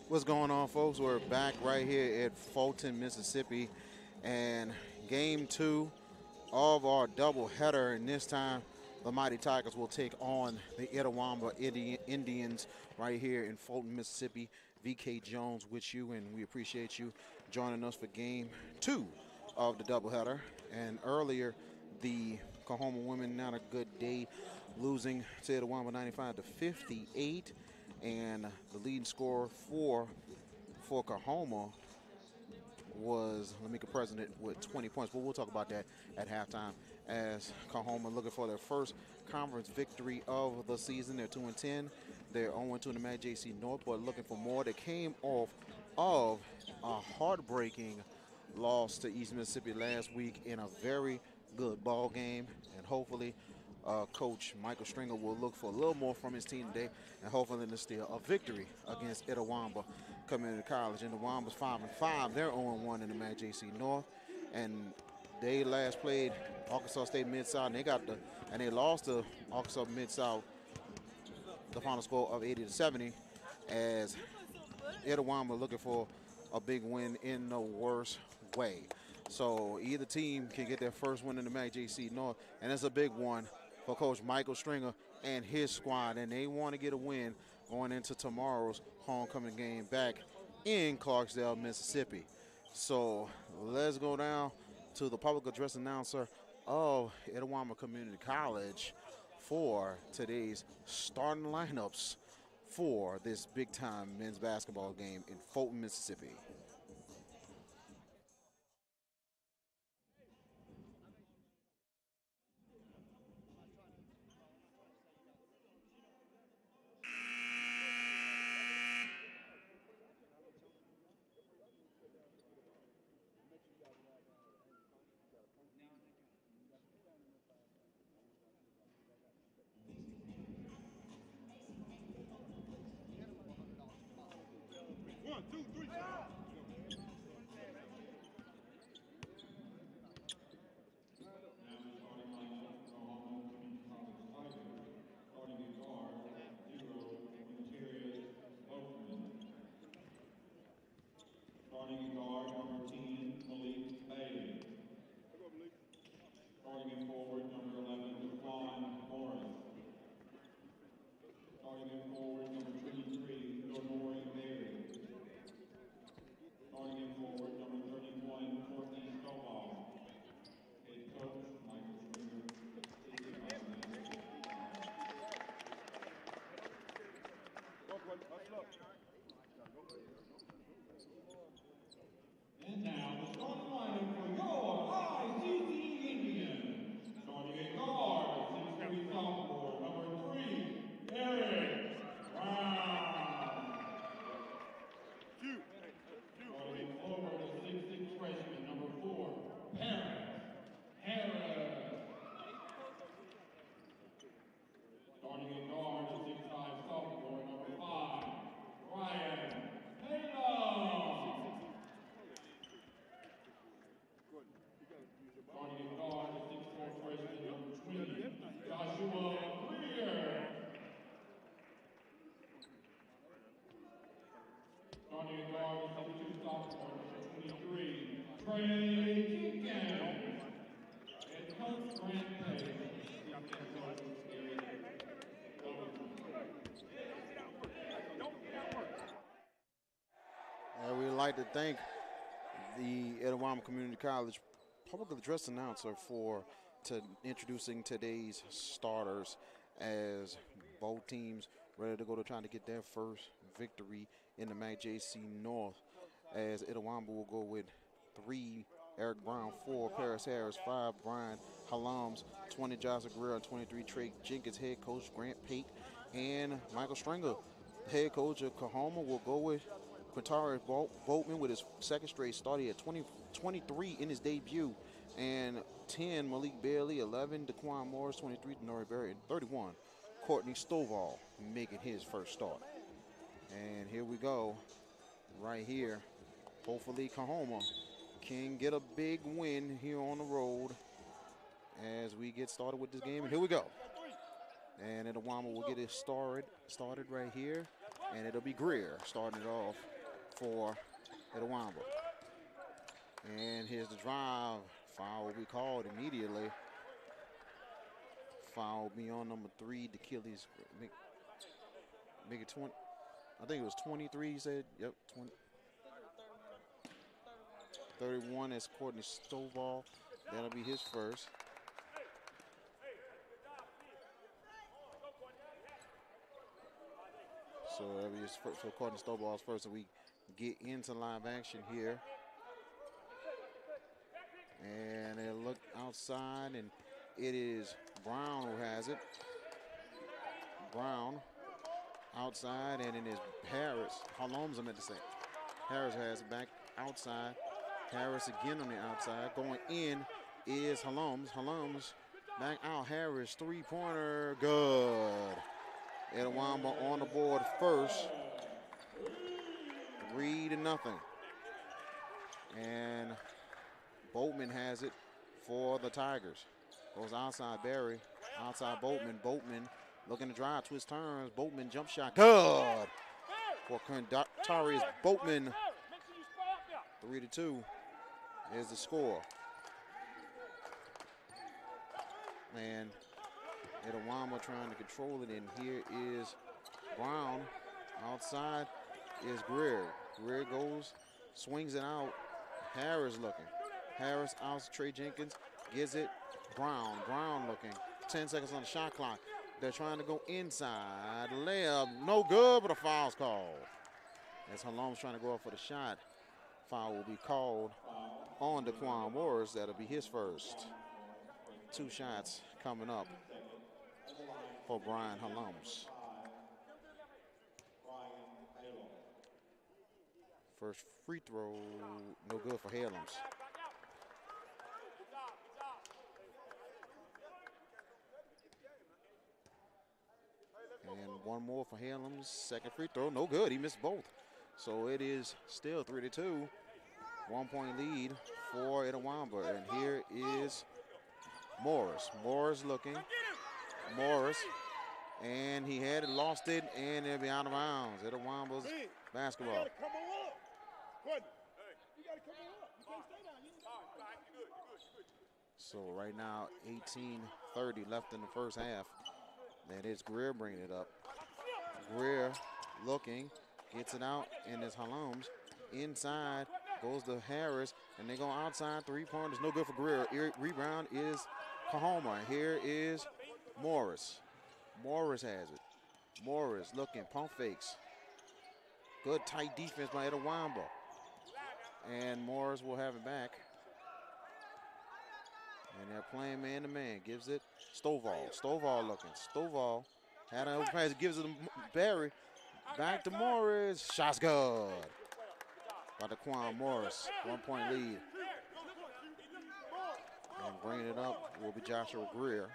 What's going on, folks? We're back right here at Fulton, Mississippi, and game two of our doubleheader. And this time, the Mighty Tigers will take on the Itawamba Indians right here in Fulton, Mississippi. VK Jones with you, and we appreciate you joining us for game two of the doubleheader. And earlier, the Coahoma women not a good day, losing to Itawamba 95 to 58. And the leading scorer for Coahoma was Lamika President with 20 points. But we'll talk about that at halftime as Coahoma looking for their first conference victory of the season. They're 2-10. They're 0-2 in the MACJC North, but looking for more. They came off of a heartbreaking loss to East Mississippi last week in a very good ball game, and hopefully Coach Michael Stringer will look for a little more from his team today, and hopefully to steal a victory against Itawamba Community College. And Itawamba's 5-5. They're 0-1 in the MACJC North, and they last played Arkansas State Mid-South, and they lost to Arkansas Mid-South the final score of 80 to 70, as Itawamba looking for a big win in the worst way. So either team can get their first win in the MACJC North, and it's a big one for Coach Michael Stringer and his squad, and they want to get a win going into tomorrow's homecoming game back in Clarksdale, Mississippi. So let's go down to the public address announcer of Itawamba Community College for today's starting lineups for this big-time men's basketball game in Fulton, Mississippi. And now the starting lineup for your ICC Indians. Starting at guard, 6'3" sophomore, number 3, Eric Brown. Starting at forward, the 6'6" freshman, number 4, Paris Harris. Starting at guard, the 6'5" sophomore, number 5, Ryan Taylor. Starting at guard, the 6'4" freshman, number 20, Joshua Greer. Starting at guard, the 6'2" sophomore, number 23, Trey Jenkins. And coach Grant Pace. And we'd like to thank the Itawamba Community College public address announcer for introducing today's starters, as both teams ready to go to trying to get their first victory in the MACJC North, as Itawamba will go with 3 Eric Brown, 4 Paris Harris, 5 Brian Halams, 20 Joshua Greer, 23 Trey Jenkins. Head coach Grant Pate and Michael Stringer. Head coach of Coahoma will go with Quintari Boatman with his second straight start. He had 23 in his debut, and 10 Malik Bailey, 11 Daquan Morris, 23 Denori Berry, and 31 Courtney Stovall making his first start. And here we go, right here. Hopefully Coahoma can get a big win here on the road as we get started with this game. And here we go. And Itawamba will get it started right here, and it'll be Greer starting it off for Itawamba. And here's the drive. Foul will be called immediately. Foul will be on number 3, Achilles. Make it 20. I think it was 23, he said. Yep, 20. 31 is Courtney Stovall. That'll be his first. So that'll be his first, so Courtney Stovall's first. So we get into live action here. And they look outside, and it is Brown who has it. Brown outside, and it is Harris. Holmes, I meant to say. Harris has it back outside. Harris again on the outside. Going in is Holmes. Holmes back out. Harris, three-pointer, good. Itawamba on the board first. 3-0. And Boatman has it for the Tigers. Goes outside Barry. Outside Boatman. Boatman looking to drive, twist turns. Boatman jump shot. Good. For Quintarius Boatman. 3-2 is the score. And Itawamba trying to control it. And here is Brown. Outside is Greer. Greer goes, swings it out. Harris looking. Harris out to Trey Jenkins. Gives it. Brown. Brown looking. 10 seconds on the shot clock. They're trying to go inside. Layup. No good, but a foul's called. As Holmes trying to go up for the shot. Foul will be called on Daquan Morris. That'll be his first. 2 shots coming up for Brian Holmes. First free throw, no good for Helms. And one more for Helms. Second free throw, no good. He missed both. So it is still 3-2. 1-point lead for Itawamba. And here is Morris. Morris looking. Morris. And he had it, lost it, and it'll be out of bounds. Itawamba's basketball. So right now, 18:30 left in the first half. And it's Greer bringing it up. Greer looking, gets it out, and it's Holmes. Inside goes to Harris, and they go outside. 3-pointers, no good for Greer. Rebound is Coahoma. Here is Morris. Morris has it. Morris looking, pump fakes. Good tight defense by Itawamba. And Morris will have it back. And they're playing man-to-man. Gives it Stovall. Stovall looking. Stovall had an open pass. Gives it to Barry. Back to Morris. Shot's good. By Daquan Morris. 1-point lead. And bringing it up will be Joshua Greer.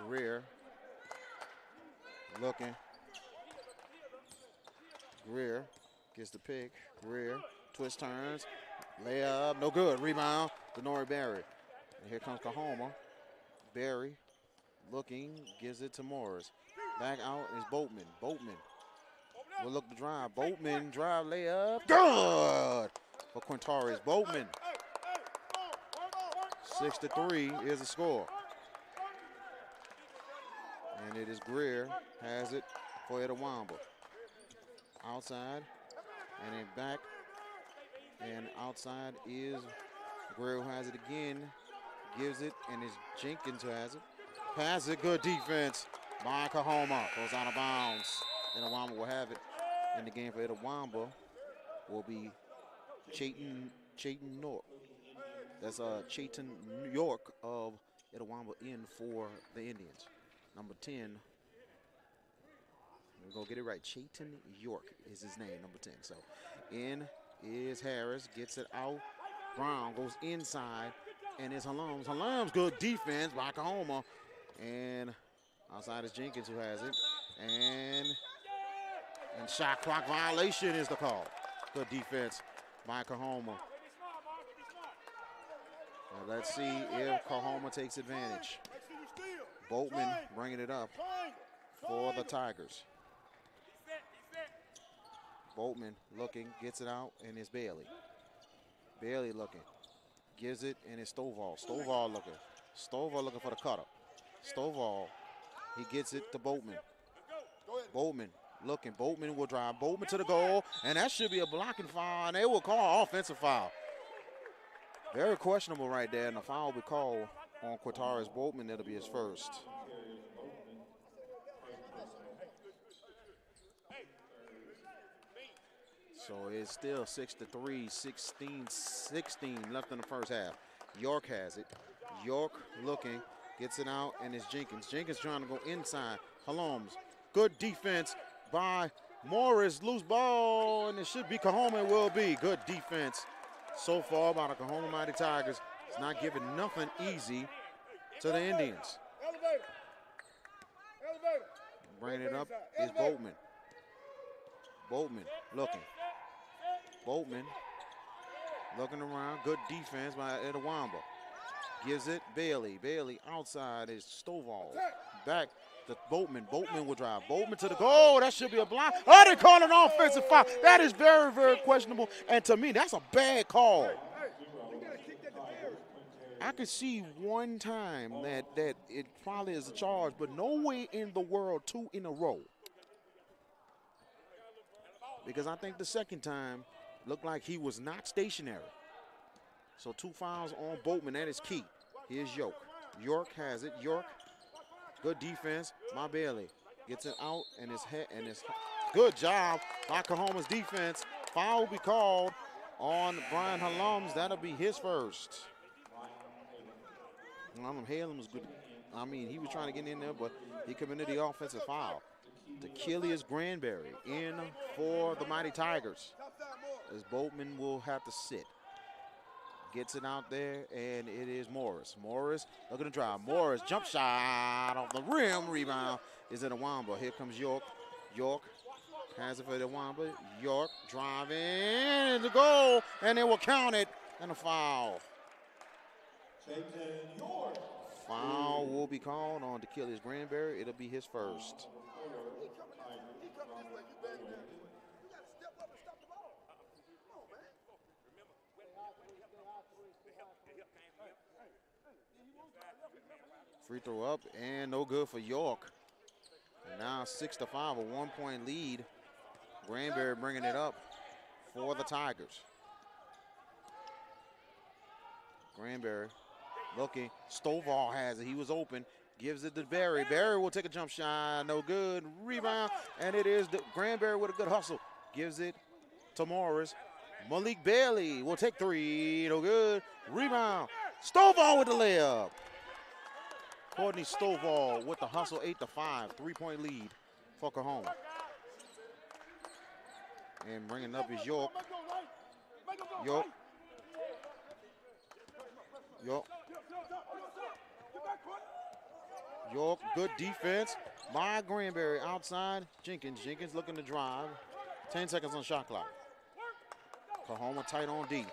Greer looking. Greer gets the pick. Greer twist turns. Layup, no good. Rebound, Denori Barry. And here comes Coahoma. Barry looking, gives it to Morris. Back out is Boatman. Boatman will look to drive. Boatman drive, layup. Good for Quintarius Boatman. 6-3 is the score. And it is Greer has it for Itawamba. Outside and then back. And outside is Greer who has it again. Gives it, and it's Jenkins who has it. Pass it, good defense by Coahoma. Goes out of bounds. Itawamba will have it. In the game for Itawamba will be Chayton York. That's Chayton York of Itawamba in for the Indians. Number 10. We're going to get it right. Chayton York is his name, number 10. So in is Harris, gets it out. Brown goes inside, and it's Holmes. Holmes, good defense by Coahoma. And outside is Jenkins who has it. And shot clock violation is the call. Good defense by Coahoma. Now let's see if Coahoma takes advantage. Boatman bringing it up for the Tigers. Boatman looking, gets it out, and it's Bailey. Bailey looking, gives it, and it's Stovall. Stovall looking. Stovall looking for the cutter. Stovall, he gets it to Boatman. Boatman looking. Boatman will drive. Boatman to the goal, and that should be a blocking foul, and they will call offensive foul. Very questionable right there, and the foul will be called on Quataris Boatman. That'll be his first. So it's still 6-3, 16 left in the first half. York has it. York looking, gets it out, and it's Jenkins. Jenkins trying to go inside. Holmes, good defense by Morris. Loose ball, and it should be Coahoma. It will be. Good defense so far by the Coahoma Mighty Tigers. It's not giving nothing easy to the Indians. Bringing it up is Boatman. Boatman looking. Boatman looking around. Good defense by Itawamba. Gives it Bailey. Bailey outside is Stovall. Back to Boatman. Boatman will drive. Boatman to the goal. That should be a block. Oh, they call an offensive foul. That is very, very questionable. And to me, that's a bad call. I could see one time that it probably is a charge, but no way in the world 2 in a row. Because I think the second time looked like he was not stationary. So 2 fouls on Boatman. That is key. Here's York. York has it. York, good defense by Bailey. Gets it out, and it's good job by Coahoma's defense. Foul will be called on Brian Halams. That'll be his first. Halem was good. I mean, he was trying to get in there, but he committed the offensive foul. Achilles Granberry in for the Mighty Tigers, as Boatman will have to sit. Gets it out there, and it is Morris. Morris looking to drive. Morris, jump shot off the rim. Rebound is Itawamba. Here comes York. York has it for Itawamba. York driving the goal, and they will count it, and a foul. Foul will be called on Achilles Granberry. It'll be his first. Free throw up and no good for York. And now 6-5, a 1-point lead. Granberry bringing it up for the Tigers. Granberry looking. Stovall has it. He was open. Gives it to Barry. Barry will take a jump shot. No good. Rebound. And it is Granberry with a good hustle. Gives it to Morris. Malik Bailey will take 3. No good. Rebound. Stovall with the layup. Courtney Stovall with the hustle. 8-5. 3-point lead for Coahoma. And bringing up is York. York. York. York, good defense by Granberry outside. Jenkins looking to drive. 10 seconds on shot clock. Coahoma tight on D.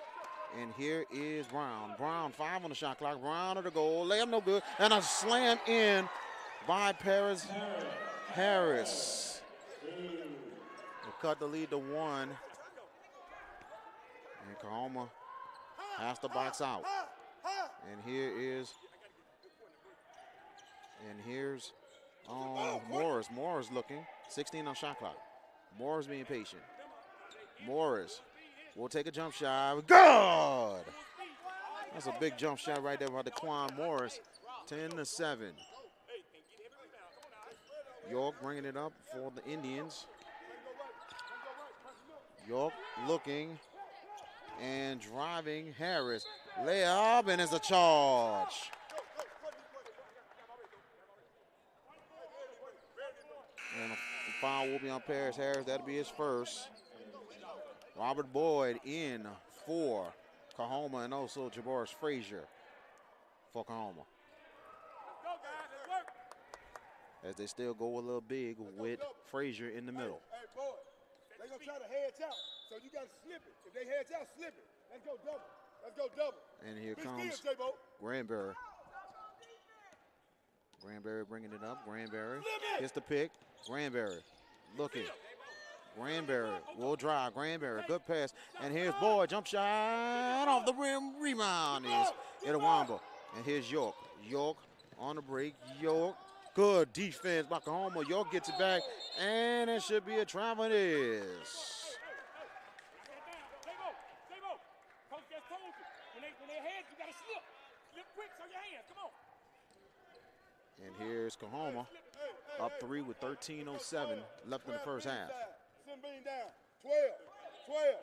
And here is Brown. Brown, 5 on the shot clock. Brown at the goal. Layup no good. And a slam in by Paris Harris. They cut the lead to 1. And Coahoma has to box out. And here's Morris. Morris looking. 16 on shot clock. Morris being patient. Morris will take a jump shot. Good! That's a big jump shot right there by Daquan Morris. 10-7. York bringing it up for the Indians. York looking and driving. Harris. Layup, and it's a charge. And the foul will be on Paris Harris. That'll be his first. Robert Boyd in for Coahoma, and also Jaboris Frazier for Coahoma. As they still go a little big with Frazier in the middle. Hey, boy, they're going to try to heads out, so you got to slip it. If they heads out, slip it. Let's go double. Let's go double. And here comes Granberry. Granberry bringing it up. Granberry gets the pick. Granberry looking. Granberry will drive. Granberry, good pass. And here's Boyd, jump shot off the rim. Rebound is Itawamba. And here's York. York on the break. York, good defense by Coahoma. York gets it back, and it should be a travel. It is. And here's Coahoma up 3 with 13:07 left in the first half. 12.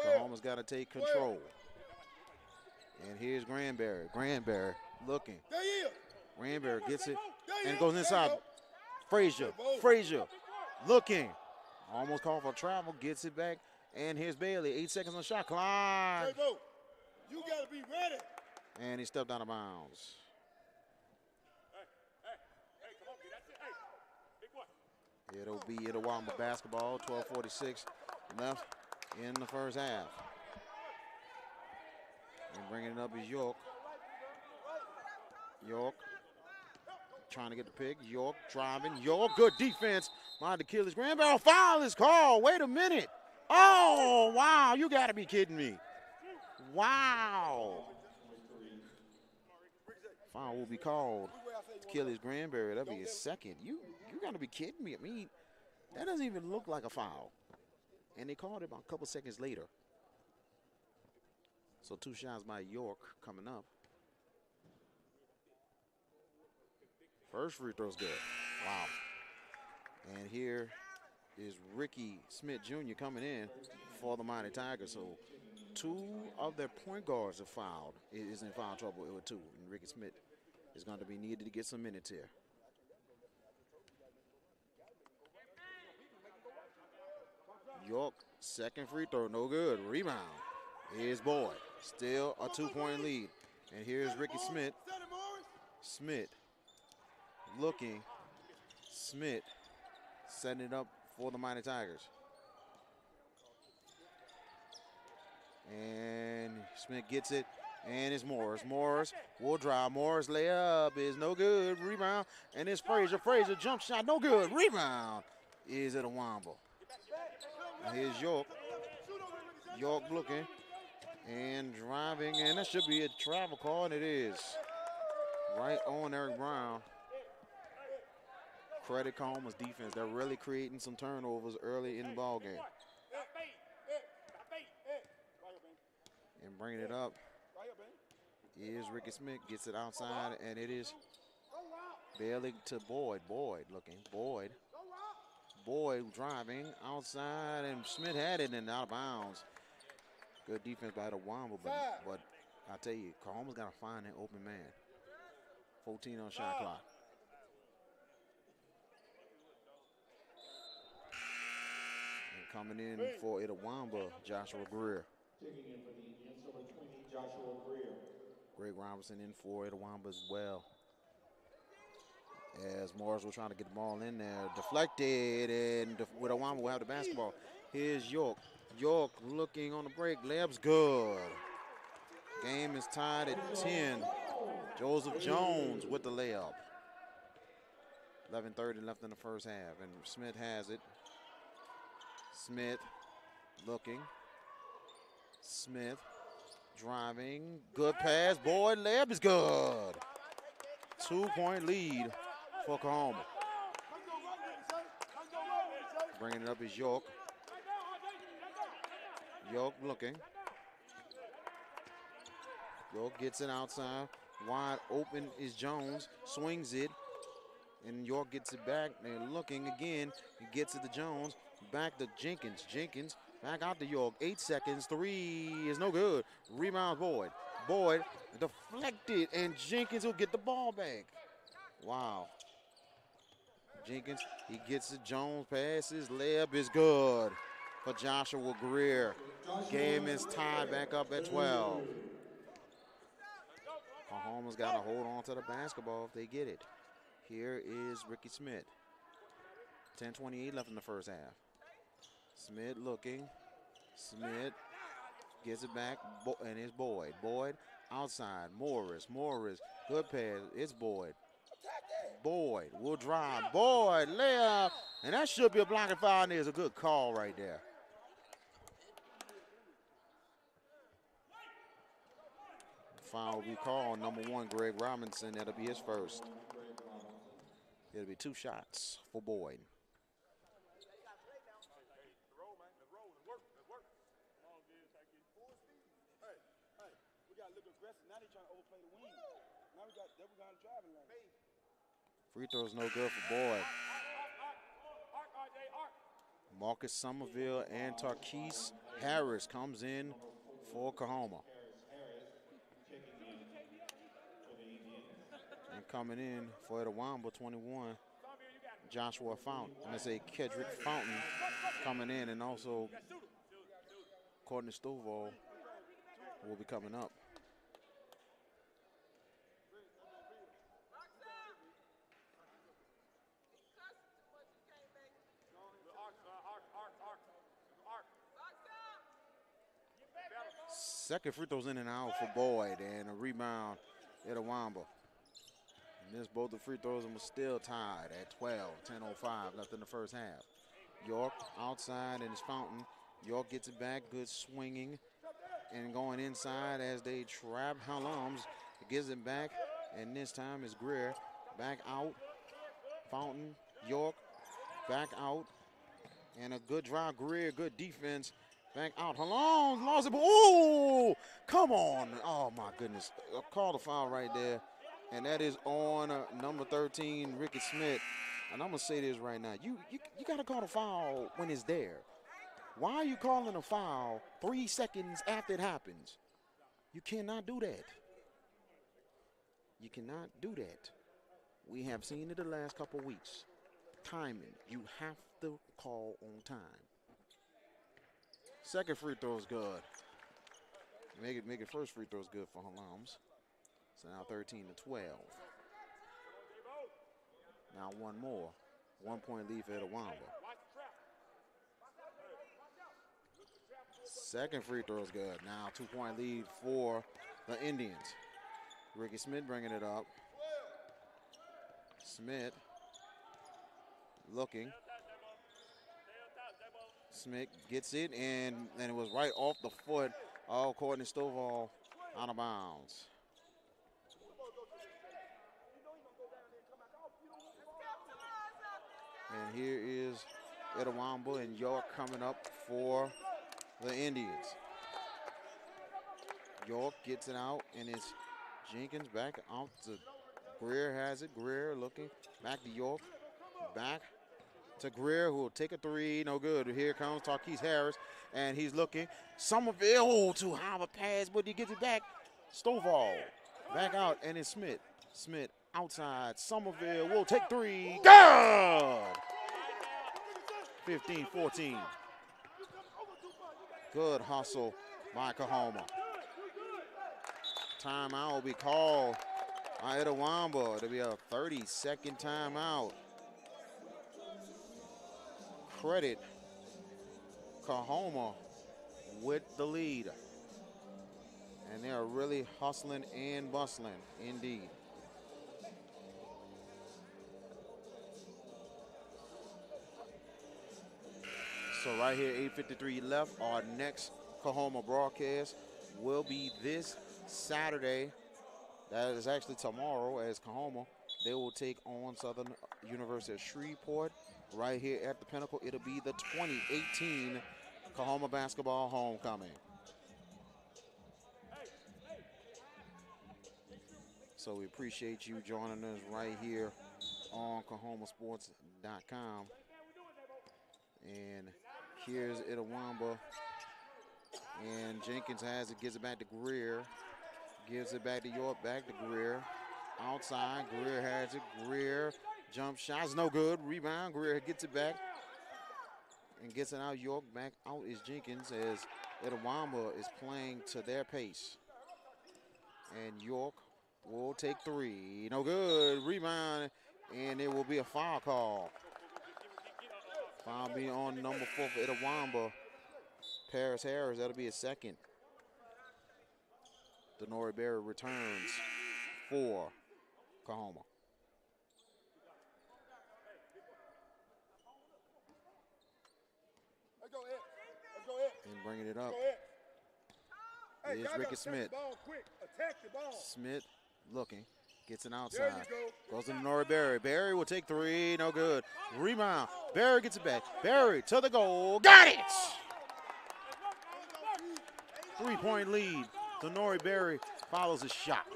Coahoma's got to take control. And here's Granberry. Granberry looking. Granberry gets it and goes inside. Frazier. Frazier looking. Almost called for travel. Gets it back. And here's Bailey. 8 seconds on the shot clock. You got to be ready. And he stepped out of bounds. It'll be Itawamba basketball. 12:46 left in the first half. And bringing it up is York. York trying to get the pick. York driving. York, good defense. Mind the Achilles. Granberry foul is called. Wait a minute. Oh, wow. You got to be kidding me. Wow. Foul will be called. Achilles Granberry. That'll be his second. You got to be kidding me. I mean, that doesn't even look like a foul. And they called it about a couple seconds later. So 2 shots by York coming up. First free throw's good. Wow. And here is Ricky Smith Jr. coming in for the Mighty Tigers. So 2 of their point guards are fouled. Is in foul trouble with 2. And Ricky Smith is going to be needed to get some minutes here. York, second free throw, no good. Rebound. Here's Boyd. Still a 2-point lead. And here's Ricky Smith. Smith looking. Smith setting it up for the Mighty Tigers. And Smith gets it. And it's Morris. Morris will drive. Morris layup is no good. Rebound. And it's Frazier. Frazier jump shot, no good. Rebound is Itawamba. And here's York. York looking and driving, and that should be a travel call, and it is. Right on Eric Brown. Credit Coahoma's defense. They're really creating some turnovers early in the ball game. And bringing it up is Ricky Smith. Gets it outside, and it is Bailey to Boyd. Boyd looking. Boyd. Boyd driving outside, and Smith had it and out of bounds. Good defense by Itawamba, but I tell you, Coahoma's got to find an open man. 14 on shot clock. And coming in for Itawamba, Joshua Greer. Taking in for the Indians, number 20, Joshua Greer. Greg Robinson in for Itawamba as well. As Morris was trying to get the ball in there, deflected, and Itawamba will have the basketball. Here's York. York looking on the break. Layup's good. Game is tied at 10. Joseph Jones with the layup. 11:30 left in the first half, and Smith has it. Smith looking. Smith driving. Good pass. Boyd, layup is good. 2-point lead for Coahoma. Bringing it up is York. York looking. York gets it outside. Wide open is Jones. Swings it. And York gets it back. They're looking again. He gets it to Jones. Back to Jenkins. Jenkins back out to York. 8 seconds. 3 is no good. Rebound Boyd. Boyd deflected. And Jenkins will get the ball back. Wow. Jenkins, he gets it. Jones passes. Layup is good for Joshua Greer. Game is tied back up at 12. Coahoma's got to hold on to the basketball if they get it. Here is Ricky Smith. 10:28 left in the first half. Smith looking. Smith gets it back, and it's Boyd. Boyd outside. Morris. Morris. Good pass. It's Boyd. Boyd will drive. Boyd, layup. And that should be a blocking foul, and there's a good call right there. Foul will be called. Number 1, Greg Robinson. That'll be his first. It'll be 2 shots for Boyd. Free throw's no good for Boyd. Marcus Somerville and Tarquise Harris comes in for Coahoma. And coming in for Itawamba, 21, Joshua Fountain. And let's say Kedrick Fountain coming in, and also Courtney Stovall will be coming up. Second free throws in and out for Boyd, and a rebound, Itawamba. Missed both the free throws and was still tied at 12, 10:05 left in the first half. York outside and it's Fountain. York gets it back, good swinging, and going inside as they trap Halams. Gives it back, and this time it's Greer. Back out, Fountain, York, back out, and a good drive, Greer, good defense. Back out, Halams, lost it, ooh, come on. Oh my goodness, call the foul right there. And that is on number 13, Ricky Smith. And I'm gonna say this right now, you gotta call a foul when it's there. Why are you calling a foul 3 seconds after it happens? You cannot do that. You cannot do that. We have seen it the last couple of weeks. Timing, you have to call on time. Second free throw is good. Make it first free throw is good for Halams. So now 13-12. Now one more. 1 point lead for Itawamba. Second free throw is good. Now 2 point lead for the Indians. Ricky Smith bringing it up. Smith looking. Smith gets it, and it was right off the foot of Courtney Stovall, out of bounds. And here is Itawamba and York coming up for the Indians. York gets it out, and it's Jenkins back out to Greer. Has it. Greer looking back to York. Back to Greer, who will take a three. No good. Here comes Tarquise Harris, and he's looking. Somerville, too high of a pass, but he gets it back. Stovall back out, and it's Smith. Smith outside. Somerville will take three. Good! 15-14. Good hustle by Coahoma. Timeout will be called by Itawamba. It'll be a 30-second timeout. Credit Coahoma with the lead. And they are really hustling and bustling indeed. So right here, 8:53 left. Our next Coahoma broadcast will be this Saturday. That is actually tomorrow, as Coahoma, they will take on Southern University of Shreveport right here at the Pinnacle. It'll be the 2018 Coahoma basketball homecoming. So we appreciate you joining us right here on CoahomaSports.com. And here's Itawamba. And Jenkins has it, gives it back to Greer. Gives it back to York, back to Greer. Outside, Greer has it. Greer, jump shots, no good. Rebound, Greer gets it back and gets it out. York back out is Jenkins, as Itawamba is playing to their pace. And York will take three. No good. Rebound, and it will be a foul call. Foul be on number 4 for Itawamba, Paris Harris. That'll be his second. Denori Berry returns for Coahoma. And bringing it up Go ahead. Hey, is y'all Ricky gotta Smith. take the ball quick. Attack the ball. Smith looking, gets an There outside. you go. Goes to Nori Berry. Berry will take three, no good. Rebound. Berry gets it back. Berry to the goal. Got it! 3-point lead. Denori Berry follows his shot.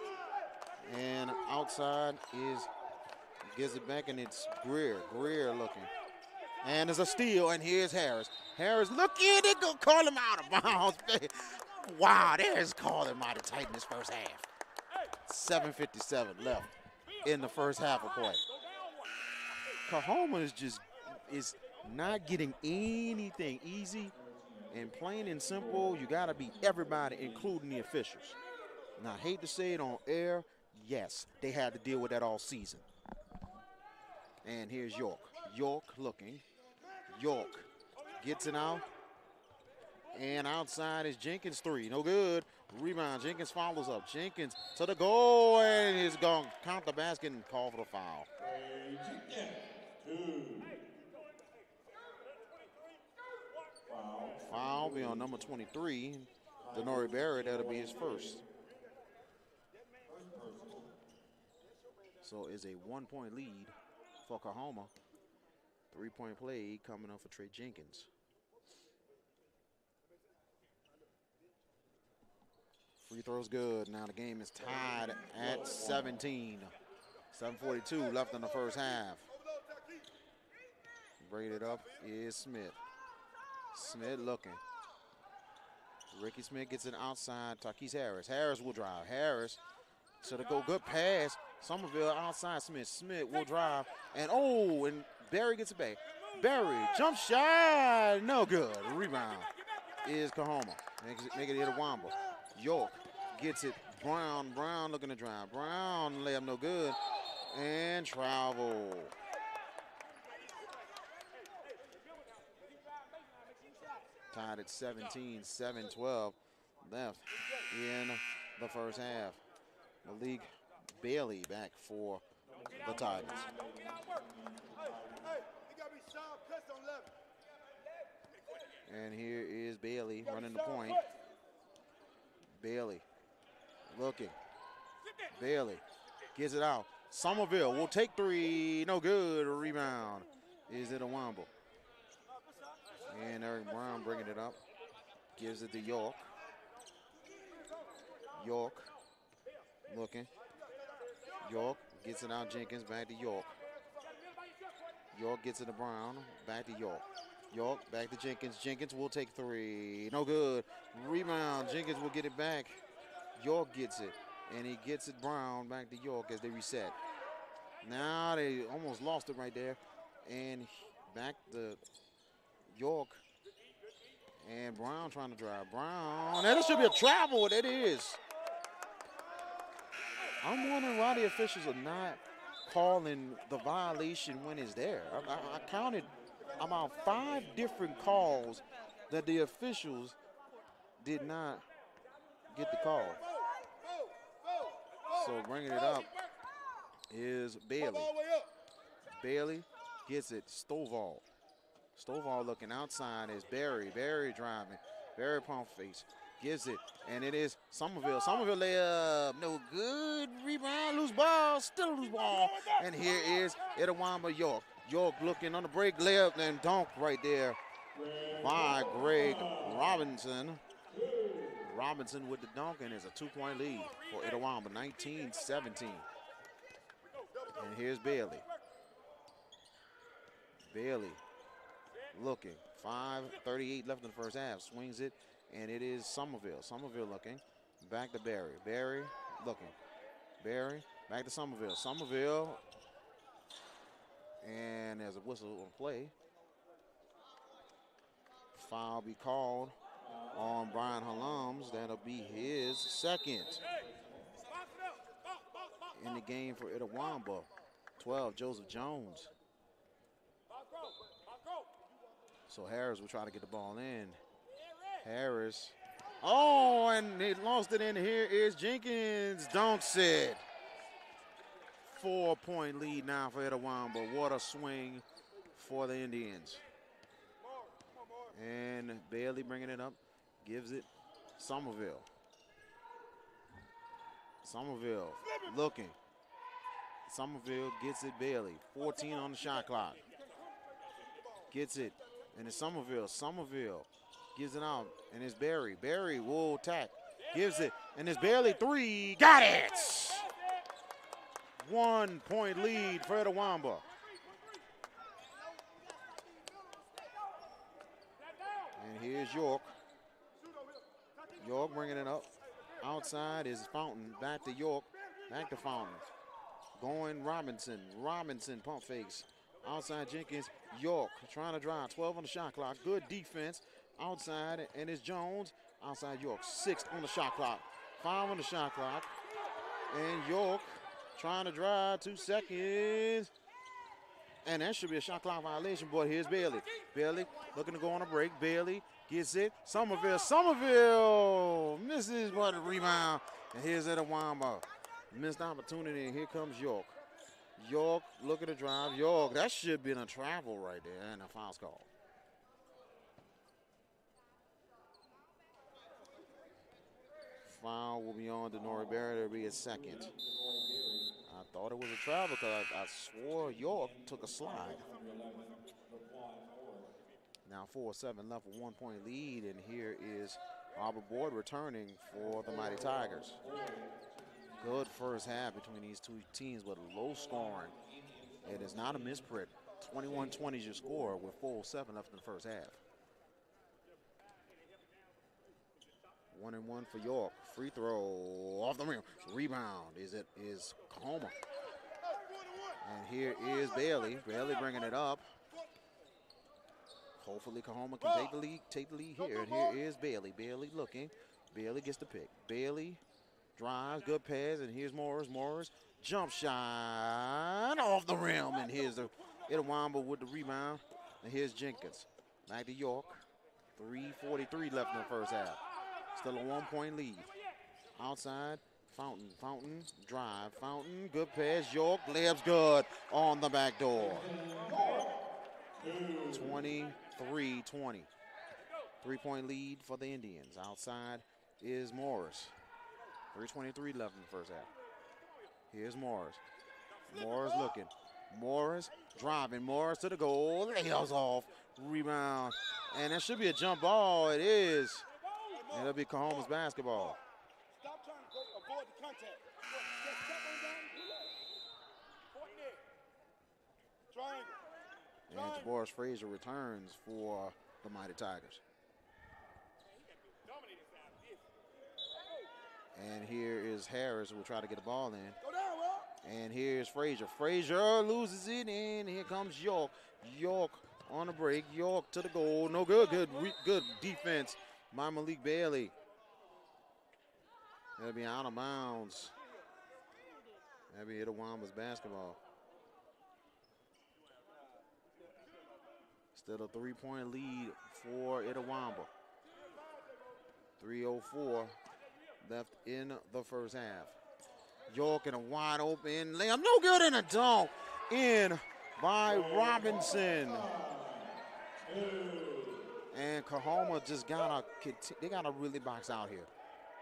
And outside gives it back, and it's Greer. Greer looking. And there's a steal, and here's Harris. Harris looking, they go call him out of bounds. Wow, there's calling mighty tight in this first half. 7:57 left in the first half of play. Coahoma is not getting anything easy, and plain and simple, you got to beat everybody, including the officials. Now, I hate to say it on air, yes, they had to deal with that all season. And here's York. York looking. York gets it out. And outside is Jenkins, three. No good. Rebound. Jenkins follows up. Jenkins to the goal, and he's going to count the basket and call for the foul. Foul be on number 23, Denori Barrett. That'll be his first. So it's a 1-point lead for Coahoma. 3-point play coming up for Trey Jenkins. Free throw's good. Now the game is tied at 17. 7:42 left in the first half. Bringing it up is Smith. Smith looking. Ricky Smith gets it outside. Takis Harris. Harris will drive. Harris to the goal. Good pass. Somerville outside Smith. Smith will drive. And Barry gets it back. Barry, jump shot. No good. Rebound is Coahoma. Make it Itawamba. York gets it. Brown looking to drive. Brown layup no good. And travel. Tied at 17, 7-12 left in the first half. Malik Bailey back for the Titans. And here is Bailey running the point. Bailey looking. Bailey gets it out. Somerville will take three. No good. Rebound is Itawamba. And Eric Brown bringing it up. Gives it to York. York looking. York gets it out. Jenkins back to York. York gets it to Brown. Back to York. York back to Jenkins. Jenkins will take three. No good. Rebound. Jenkins will get it back. York gets it. And he gets it Brown back to York as they reset. Now they almost lost it right there. And back to York. And Brown trying to drive. Brown. And it should be a travel. It is. I'm wondering why the officials are not calling the violation when it's there. I counted about 5 different calls that the officials did not get the call. So bringing it up is Bailey. Bailey gets it. Stovall. Stovall looking outside is Barry. Barry driving. Barry pump face. Gives it. And it is Somerville. Somerville layup. No good. Rebound. Loose ball. Still a loose ball. And here is Itawamba York. York looking on the break. Layup and dunk right there by Greg Robinson. Robinson with the dunk, and it's a 2-point lead for Itawamba. 19-17. And here's Bailey. Bailey looking. 5:38 left in the first half. Swings it, and it is Somerville. Somerville looking. Back to Barry. Barry looking. Barry back to Somerville. Somerville. And there's a whistle on play. Foul be called on Brian Halams. That'll be his second in the game for Itawamba. 12, Joseph Jones. So Harris will try to get the ball in. Harris. Oh, and they lost it in. Here is Jenkins. Dunks it. 4-point lead now for Itawamba. What a swing for the Indians. And Bailey bringing it up, gives it Somerville. Somerville looking. Somerville gets it Bailey. 14 on the shot clock. Gets it, and it's Somerville. Somerville gives it out, and it's Barry. Barry will attack. Gives it, and it's Bailey. 3. Got it! 1 point lead for Itawamba. And here's York. York bringing it up. Outside is Fountain. Back to York. Back to Fountain. Going Robinson. Robinson pump fakes. Outside Jenkins. York trying to drive. 12 on the shot clock. Good defense. Outside, and it's Jones. Outside York. 6 on the shot clock. 5 on the shot clock. And York trying to drive. 2 seconds. And that should be a shot clock violation, but here's Bailey. Bailey looking to go on a break. Bailey gets it. Somerville. Somerville misses, what a rebound. And here's Itawamba. Missed opportunity, and here comes York. York looking to drive. York, that should have been a travel right there, and a foul's call. Foul will be on Denori Barry. That'll be his second. I thought it was a travel because I swore York took a slide. Now 4-7 left with 1 point lead, and here is Robert Boyd returning for the Mighty Tigers. Good first half between these two teams, but low scoring. It is not a misprint. 21-20 is your score with 4:07 left in the first half. 1-1 for York. Free throw off the rim. Rebound is Coahoma. And here is Bailey. Bailey bringing it up. Hopefully Coahoma can take the lead here. And here is Bailey. Bailey looking. Bailey gets the pick. Bailey drives, good pass, and here's Morris. Morris, jump shot off the rim, and here's the Itawamba with the rebound. And here's Jenkins. Back to York. 3:43 left in the first half. Still a 1 point lead. Outside, Fountain. Fountain, drive. Fountain, good pass. York, layup's good on the back door. 23-20. 3 point lead for the Indians. Outside is Morris. 3:23 left in the first half. Here's Morris. Morris looking. Morris driving. Morris to the goal. Layups off. Rebound. And that should be a jump ball. It is. And it'll be Coahoma's basketball. Stop trying to avoid the contact. Just step on down and pull up. Triangle. And Jabarius Frazier returns for the Mighty Tigers. And here is Harris, who will try to get the ball in. Go down, Rob. And here's Frazier. Frazier loses it, and here comes York. York on the break. York to the goal. No good. Good defense by Malik Bailey. That'll be out of bounds. That'll be Itawamba's basketball. Still a 3 point lead for Itawamba. 3:04 left in the first half. York in a wide open layup. No good, in a dunk in by Robinson. And Coahoma just they gotta really box out here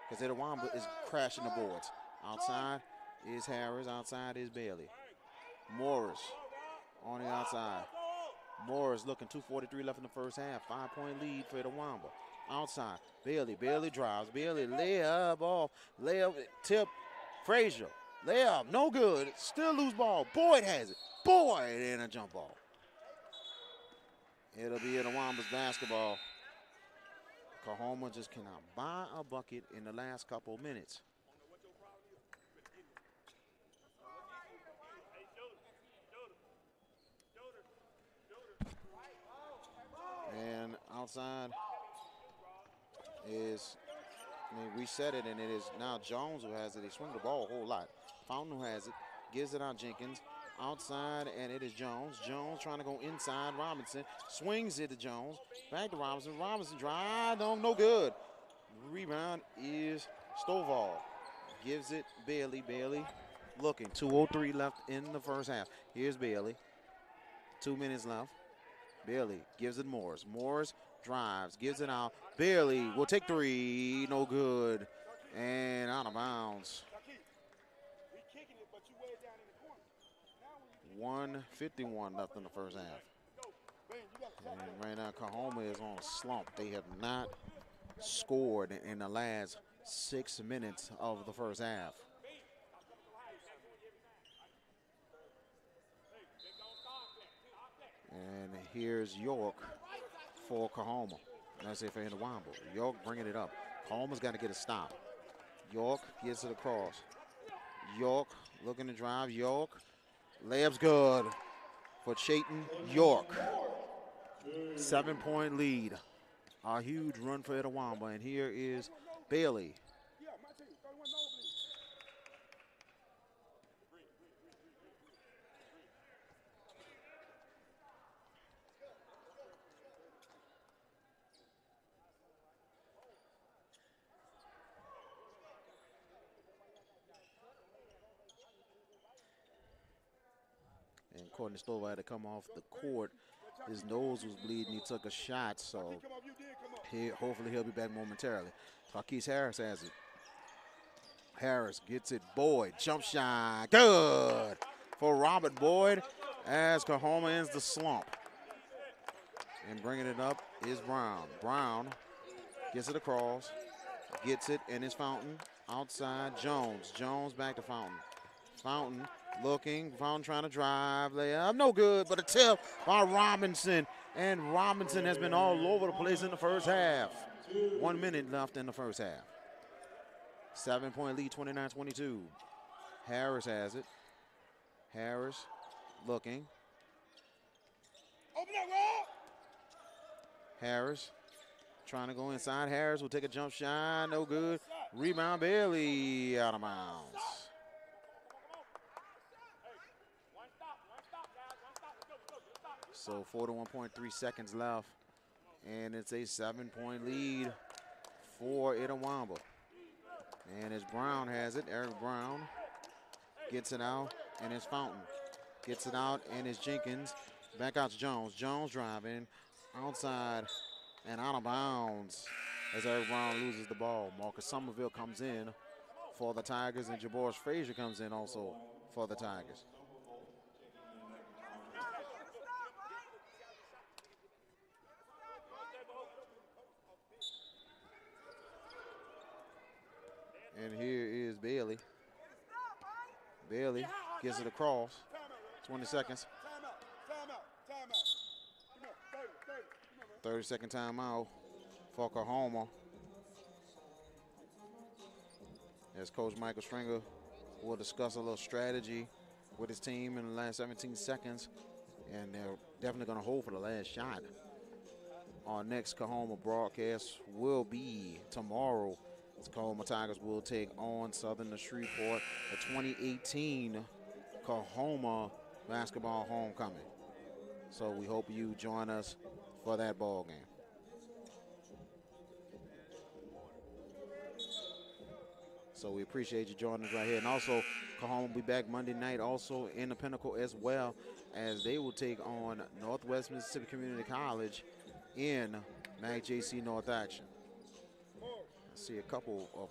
because Itawamba is crashing the boards. Outside is Harris. Outside is Bailey. Morris on the outside. Morris looking. 2:43 left in the first half. 5 point lead for Itawamba. Outside, Bailey. Bailey drives. Bailey layup off. Layup tip. Frazier. Layup. No good. Still loose ball. Boyd has it. Boyd and a jump ball. It'll be Itawamba's basketball. Coahoma just cannot buy a bucket in the last couple minutes. And outside is, reset it, and it is now Jones who has it. They swing the ball a whole lot. Fountain who has it, gives it out Jenkins. Outside, and it is Jones. Jones trying to go inside. Robinson swings it to Jones. Back to Robinson. Robinson drive, no good. Rebound is Stovall. Gives it Bailey. Bailey looking. 2:03 left in the first half. Here's Bailey. 2 minutes left. Bailey gives it Morris. Morris drives, gives it out. Bailey will take three, no good, and out of bounds. 1:51 left in the first half. And right now, Coahoma is on a slump. They have not scored in the last 6 minutes of the first half. And here's York for Coahoma. That's it for Itawamba. York bringing it up. Coahoma's got to get a stop. York gets it across. York looking to drive. York. Layup's good for Chayton York. 7-point lead. A huge run for Itawamba. And here is Bailey. And Courtney Stover had to come off the court. His nose was bleeding. He took a shot, so hopefully he'll be back momentarily. Marquise Harris has it. Harris gets it. Boyd, jump shot. Good for Robert Boyd as Coahoma ends the slump. And bringing it up is Brown. Brown gets it across. Gets it in his Fountain. Outside, Jones. Jones back to Fountain. Fountain looking. Fountain trying to drive. Layup. No good, but a tip by Robinson. And Robinson has been all over the place in the first half. 1 minute left in the first half. 7-point lead, 29-22. Harris has it. Harris looking. Open up, Rob. Harris trying to go inside. Harris will take a jump shot. No good. Rebound Bailey out of bounds. So 41.3 seconds left. And it's a 7-point lead for Itawamba. And as Brown has it, Eric Brown gets it out, and it's Fountain. Gets it out, and it's Jenkins. Back out to Jones. Jones driving outside and out of bounds as Eric Brown loses the ball. Marcus Somerville comes in for the Tigers, and Jabarius Frazier comes in also for the Tigers. And here is Bailey. Bailey gets it across. 20 seconds. 30-second timeout for Coahoma. As Coach Michael Stringer will discuss a little strategy with his team in the last 17 seconds. And they're definitely going to hold for the last shot. Our next Coahoma broadcast will be tomorrow. The Coahoma Tigers will take on Southern to Shreveport, the 2018 Coahoma basketball homecoming. So we hope you join us for that ball game. So we appreciate you joining us right here. And also, Coahoma will be back Monday night also in the Pinnacle as well, as they will take on Northwest Mississippi Community College in MACJC North action. I see a couple of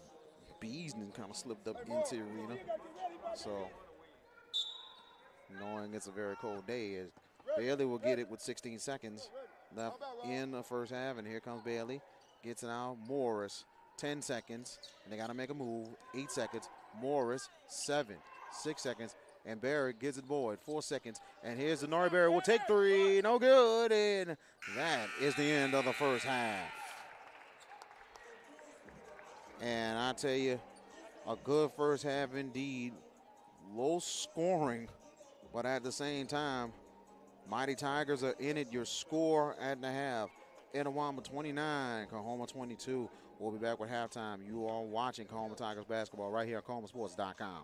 bees and kind of slipped up into the arena. So, knowing it's a very cold day, as Bailey will get it with 16 seconds left in the first half. And here comes Bailey. Gets it out. Morris, 10 seconds. And they got to make a move. 8 seconds. Morris, 7, 6 seconds. And Barrett gives it Boyd, 4 seconds. And here's Denari Barrett will take three. No good. And that is the end of the first half. And I tell you, a good first half indeed. Low scoring, but at the same time, Mighty Tigers are in it. Your score at the half. Itawamba 29, Coahoma 22. We'll be back with halftime. You are watching Coahoma Tigers basketball right here at CoahomaSports.com.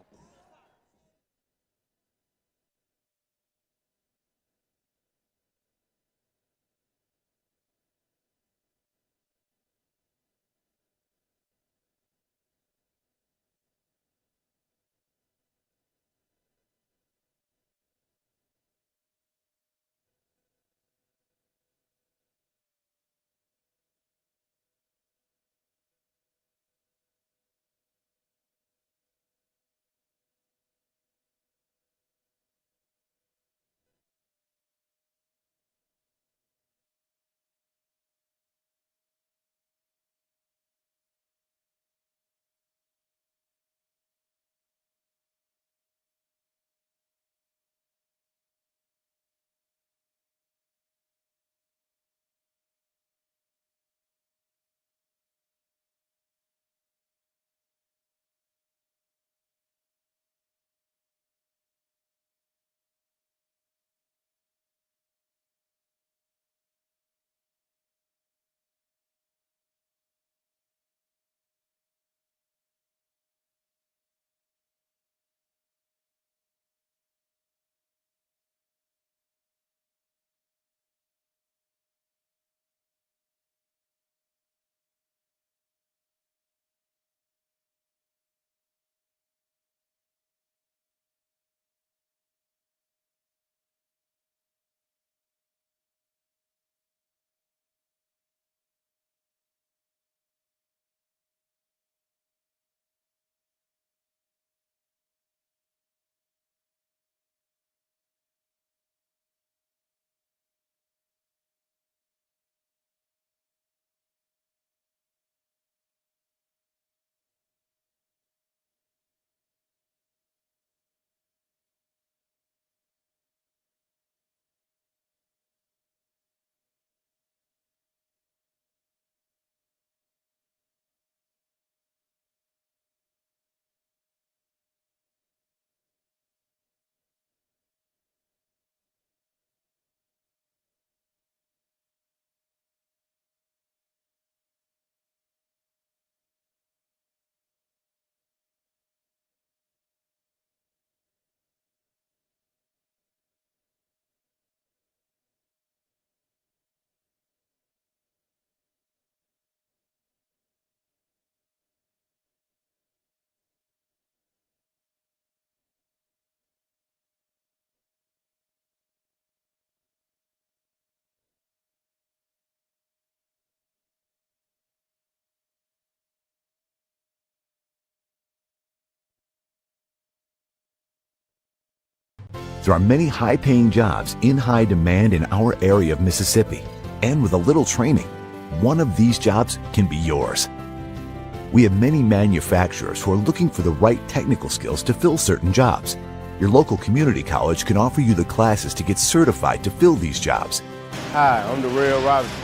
There are many high-paying jobs in high demand in our area of Mississippi, and with a little training, one of these jobs can be yours. We have many manufacturers who are looking for the right technical skills to fill certain jobs. Your local community college can offer you the classes to get certified to fill these jobs. Hi, I'm Darrell Robinson.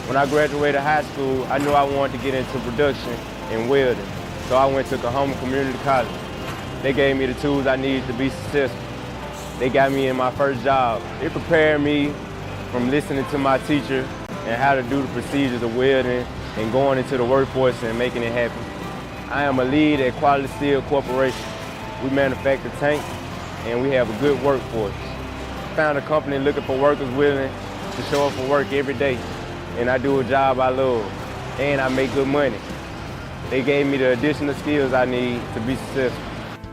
When I graduated high school, I knew I wanted to get into production and welding, so I went to Coahoma Community College. They gave me the tools I needed to be successful. They got me in my first job. It prepared me from listening to my teacher and how to do the procedures of welding and going into the workforce and making it happen. I am a lead at Quality Steel Corporation. We manufacture tanks and we have a good workforce. Found a company looking for workers willing to show up for work every day, and I do a job I love and I make good money. They gave me the additional skills I need to be successful.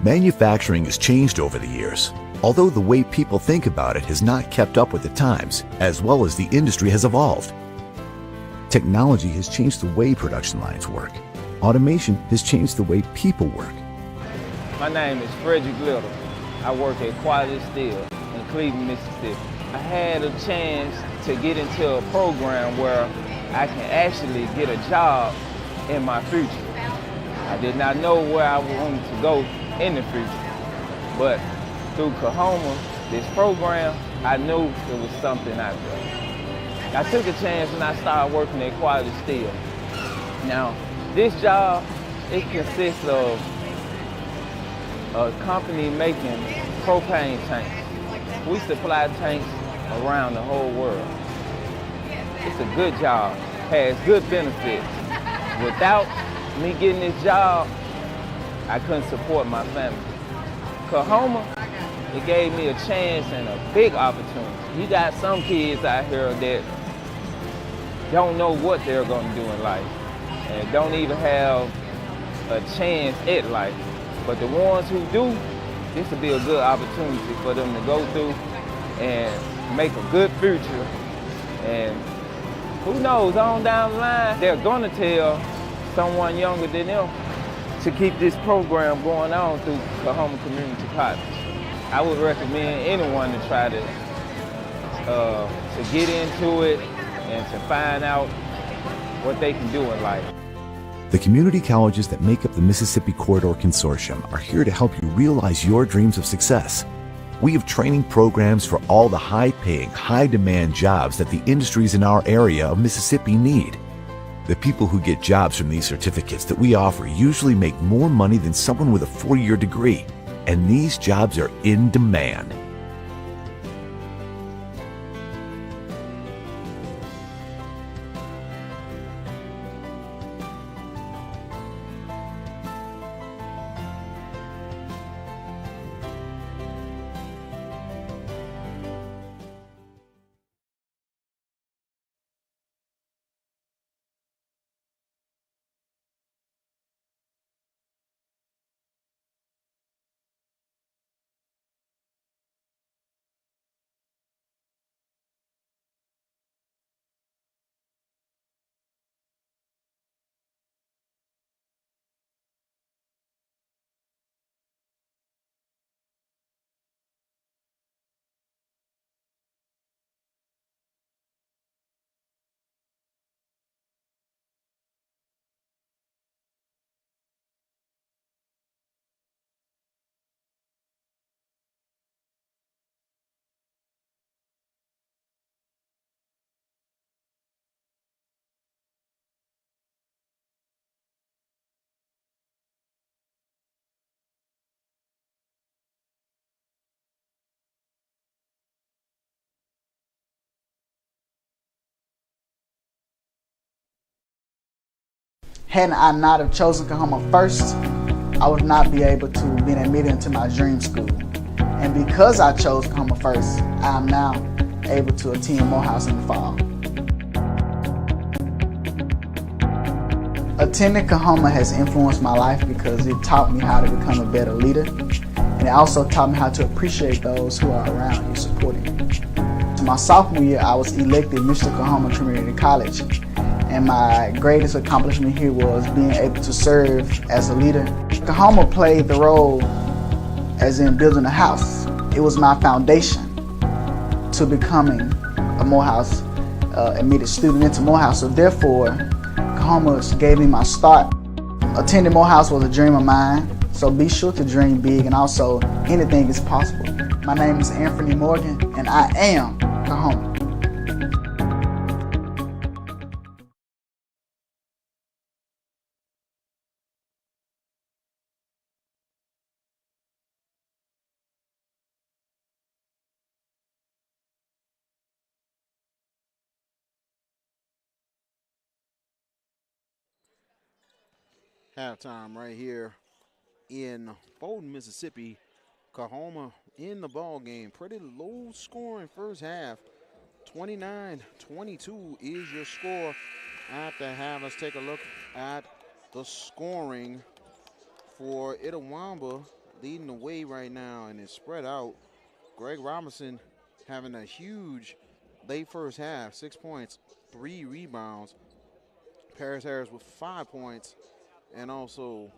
Manufacturing has changed over the years, although the way people think about it has not kept up with the times, as well as the industry has evolved. Technology has changed the way production lines work. Automation has changed the way people work. My name is Frederick Little. I work at Quality Steel in Cleveland, Mississippi. I had a chance to get into a program where I can actually get a job in my future. I did not know where I wanted to go in the future, but through Coahoma, this program, I knew there was something out there. I took a chance and I started working at Quality Steel. Now, this job, it consists of a company making propane tanks. We supply tanks around the whole world. It's a good job, has good benefits. Without me getting this job, I couldn't support my family. Coahoma, it gave me a chance and a big opportunity. You got some kids out here that don't know what they're going to do in life and don't even have a chance at life. But the ones who do, this will be a good opportunity for them to go through and make a good future. And who knows, on down the line, they're going to tell someone younger than them to keep this program going on through Coahoma Community College. I would recommend anyone to try to get into it and to find out what they can do in life. The community colleges that make up the Mississippi Corridor Consortium are here to help you realize your dreams of success. We have training programs for all the high-paying, high-demand jobs that the industries in our area of Mississippi need. The people who get jobs from these certificates that we offer usually make more money than someone with a 4-year degree, and these jobs are in demand. Had I not have chosen Coahoma first, I would not be able to be admitted into my dream school. And because I chose Coahoma first, I am now able to attend Morehouse in the fall. Attending Coahoma has influenced my life because it taught me how to become a better leader, and it also taught me how to appreciate those who are around you supporting you. To my sophomore year, I was elected Mr. Coahoma Community College, and my greatest accomplishment here was being able to serve as a leader. Coahoma played the role as in building a house, it was my foundation to becoming a Morehouse admitted student into Morehouse. So therefore, Coahoma gave me my start. Attending Morehouse was a dream of mine, so be sure to dream big, and also anything is possible. My name is Anthony Morgan, and I am Coahoma. Halftime right here in Fulton, Mississippi. Coahoma in the ball game. Pretty low scoring first half. 29-22 is your score at the half. Let's take a look at the scoring for Itawamba, leading the way right now, and it's spread out. Greg Robinson having a huge late first half, 6 points, 3 rebounds. Paris Harris with 5 points, and also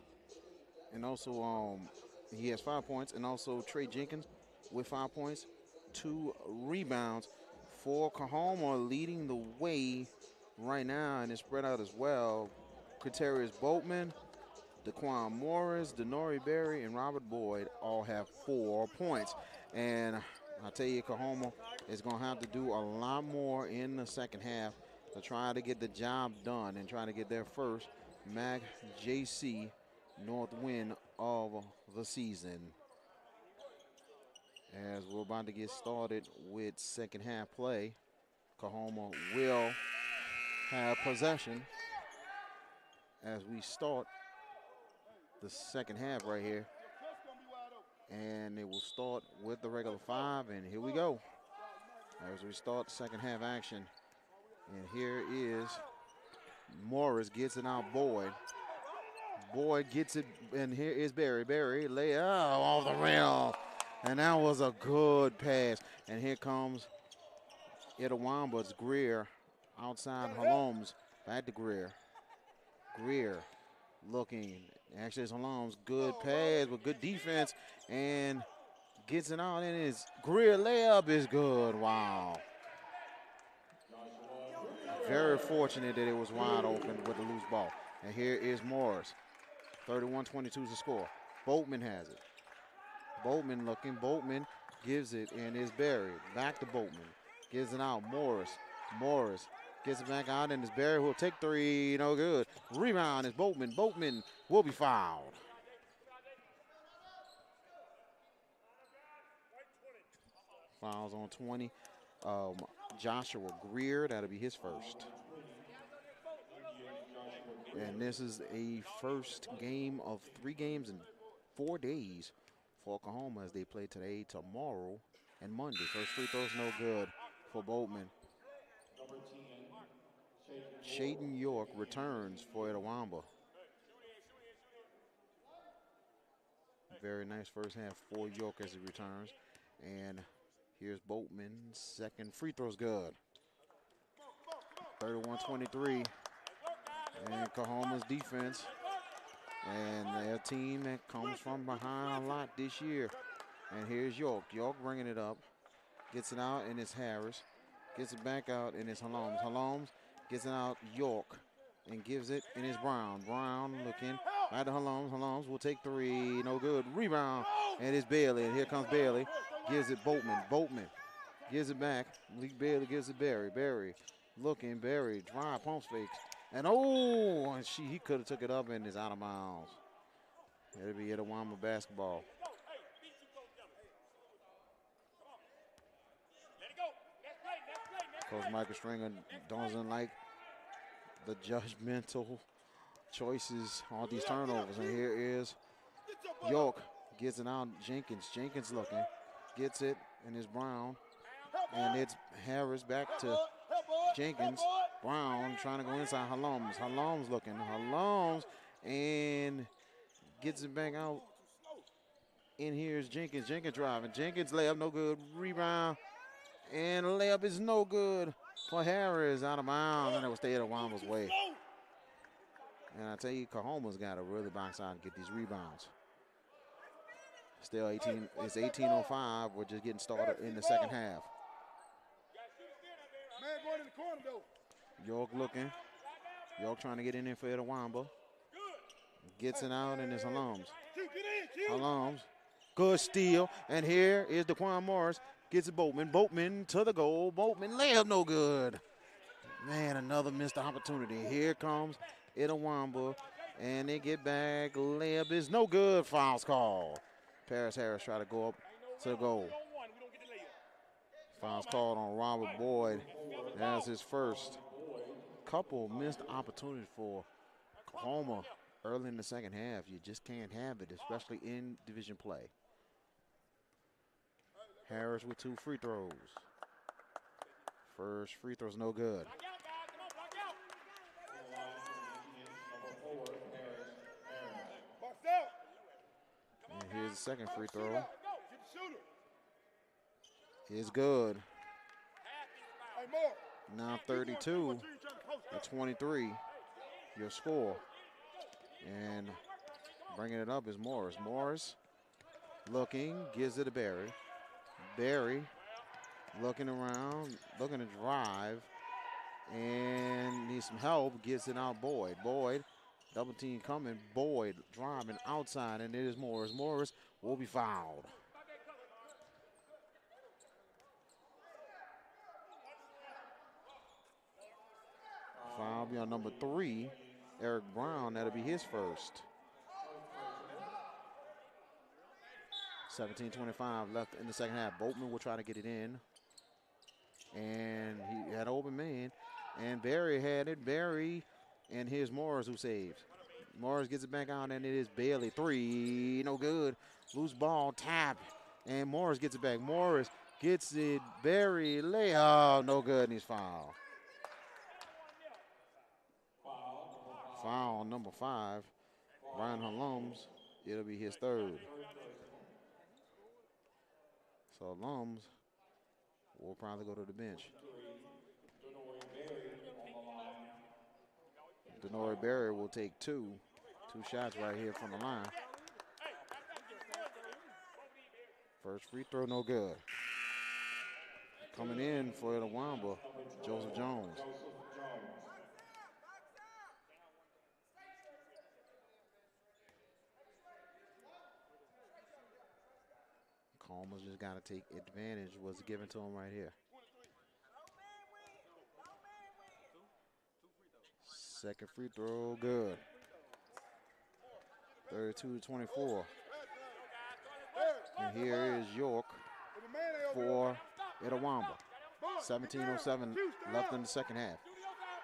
he has 5 points, and also Trey Jenkins with 5 points, 2 rebounds for Coahoma, leading the way right now, and it's spread out as well. Quintarius Boatman, Daquan Morris, Denori Berry, and Robert Boyd all have 4 points. And I tell you, Coahoma is going to have to do a lot more in the second half to try to get the job done and try to get their first MACJC North win of the season. As we're about to get started with second half play, Coahoma will have possession as we start the second half right here. And it will start with the regular 5, and here we go as we start second half action. And here is Morris, gets it out. Boyd gets it, and here is Berry. Berry lay off the rim, and that was a good pass. And here comes Itawamba's Greer outside Holmes. Back to Greer. Greer looking. Actually, it's Holmes. Good pass with good defense, and gets it out, and his Greer layup is good. Wow. Very fortunate that it was wide open with the loose ball. And here is Morris. 31-22 is the score. Boatman has it. Boatman looking. Boatman gives it, and is Berry. Back to Boatman. Gives it out. Morris. Morris gets it back out, and it's Berry who will take 3. No good. Rebound is Boatman. Boatman will be fouled. Fouls on 20. Joshua Greer, that'll be his first. And this is a first game of 3 games in 4 days for Coahoma as they play today, tomorrow, and Monday. First free throw's no good for Boatman. Shaden York returns for Itawamba. Very nice first half for York as he returns. And here's Boatman. Second free throw's good. 31-23. And Coahoma's defense. And their team that comes from behind a lot this year. And here's York. York bringing it up. Gets it out, and it's Harris. Gets it back out, and it's Holmes. Holmes gets it out, York, and gives it, and it's Brown. Brown looking at the Holmes. Holmes will take 3. No good. Rebound, and it's Bailey. And here comes Bailey. Gives it Boatman. Boatman gives it back. Malik Bailey gives it Berry. Berry looking. Berry drive, pump fakes. And he could have took it up, and it's out of bounds. It'll be Itawamba basketball. Coach Michael Stringer doesn't like the judgmental choices on these turnovers. And here is York. Gets it out. Jenkins. Jenkins looking. Gets it, and it's Brown. And it's Harris back to Jenkins. Brown trying to go inside. Holmes. Holmes looking. Holmes, and gets it back out. And here's Jenkins. Jenkins driving. Jenkins layup, no good. Rebound. And the layup is no good for Harris, out of bounds, and it will stay Itawamba's way. And I tell you, Coahoma's got to really box out and get these rebounds. Still 18. It's 18:05. We're just getting started in the second half. Man going in the corner, though. York looking. York trying to get in there for Itawamba. Gets it out, and it's Alums. Alums. Good steal. And here is DeQuan Morris. Gets it Boatman. Boatman to the goal. Boatman layup no good. Man, another missed opportunity. Here comes Itawamba. And they get back. Layup is no good. Fouls called. Paris Harris try to go up to the goal. Fouls called on Robert Boyd. That's his first. Couple missed opportunities for Coahoma early in the second half. You just can't have it, especially in division play. Harris with 2 free throws. First free throw's no good. And here's the second free throw. It's good. Now 32 to 23, your score. And bringing it up is Morris. Morris looking, gives it to Barry. Barry looking around, looking to drive, and needs some help, gets it out Boyd. Boyd, double team coming, Boyd driving outside, and it is Morris. Morris will be fouled. Foul be on number 3, Eric Brown. That'll be his first. 17:25 left in the second half. Boatman will try to get it in. And he had an open man. And Barry had it. Barry, and here's Morris who saves. Morris gets it back out, and it is Bailey. 3, no good. Loose ball, tap. And Morris gets it back. Morris gets it. Barry, layup, no good, and he's fouled. Foul number 5, Ryan Alums. It'll be his third. So Alums will probably go to the bench. Denori Berry will take two shots right here from the line. First free throw, no good. Coming in for Itawamba, Joseph Jones. Coahoma just got to take advantage of what's given to him right here. Second free throw, good. 32-24. And here is York for Itawamba. 17:07 left in the second half.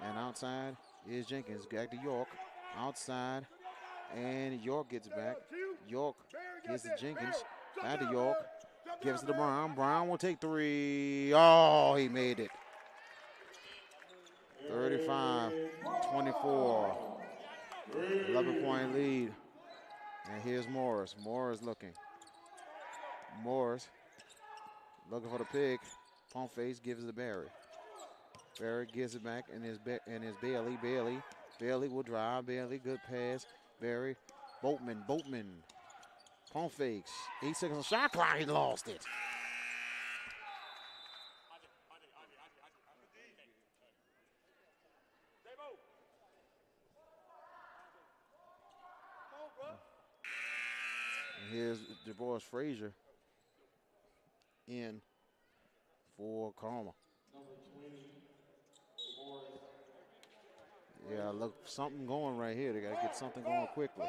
And outside is Jenkins. Back to York. Outside. And York gets it back. York gets to Jenkins. Back to York. Gives it to Brown. Brown will take 3. Oh, he made it. 35-24. 11-point lead. And here's Morris. Morris looking. Morris looking for the pick. Pump face gives it to Barry. Barry gives it back and is Bailey. Bailey will drive. Bailey, good pass. Barry. Boatman. Pump fakes. 8 seconds on shot clock. He lost it. And here's DeBois Frazier in for Coahoma. Yeah, look, something going right here. They got to get something going quickly.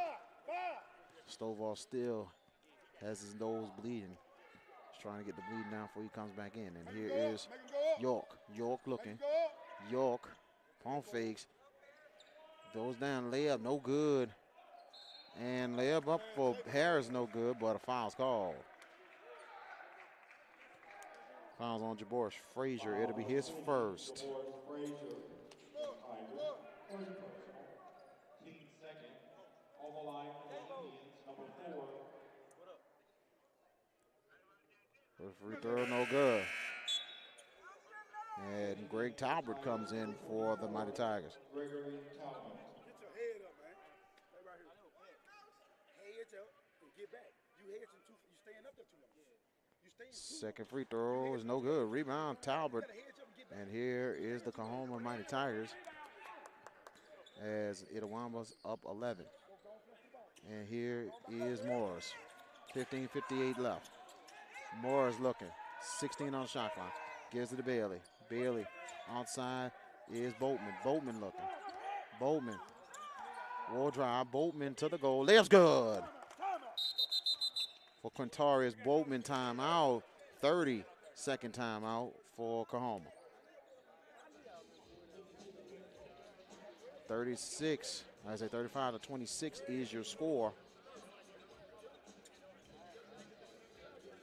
Stovall still has his nose bleeding. He's trying to get the bleeding down before he comes back in. And here is York. York looking. York, pump fakes. Goes down, layup, no good. And layup up for Harris, no good, but a foul's called. Fouls on Jabor Frazier. It'll be his first. First free throw, no good. And Greg Talbert comes in for the Mighty Tigers. Get your head up, man. Stay right here. Head up and get back. You staying up there too long. You staying too Second free throw is no good. Rebound, Talbot. And here is the Coahoma Mighty Tigers as Itawamba's up 11. And here is Morris. 15:58 left. Morris looking. 16 on the shot clock. Gives it to Bailey. Bailey outside is Boatman. Boatman looking. Boatman. Wall drive. Boatman to the goal. Layup's good. For Quintarius, Boatman timeout. 30-second timeout for Coahoma. 35-26 is your score.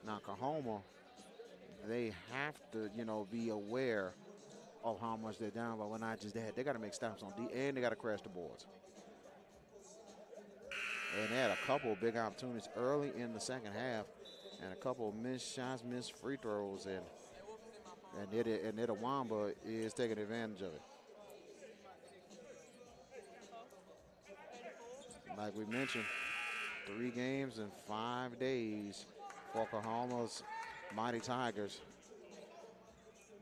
Now Coahoma, they have to, be aware of how much they're down, but we're not just that. They got to make stops on D, and they got to crash the boards. And they had a couple of big opportunities early in the second half, and a couple of missed shots, missed free throws, and Itawamba is taking advantage of it. Like we mentioned, 3 games in 5 days for Coahoma's Mighty Tigers.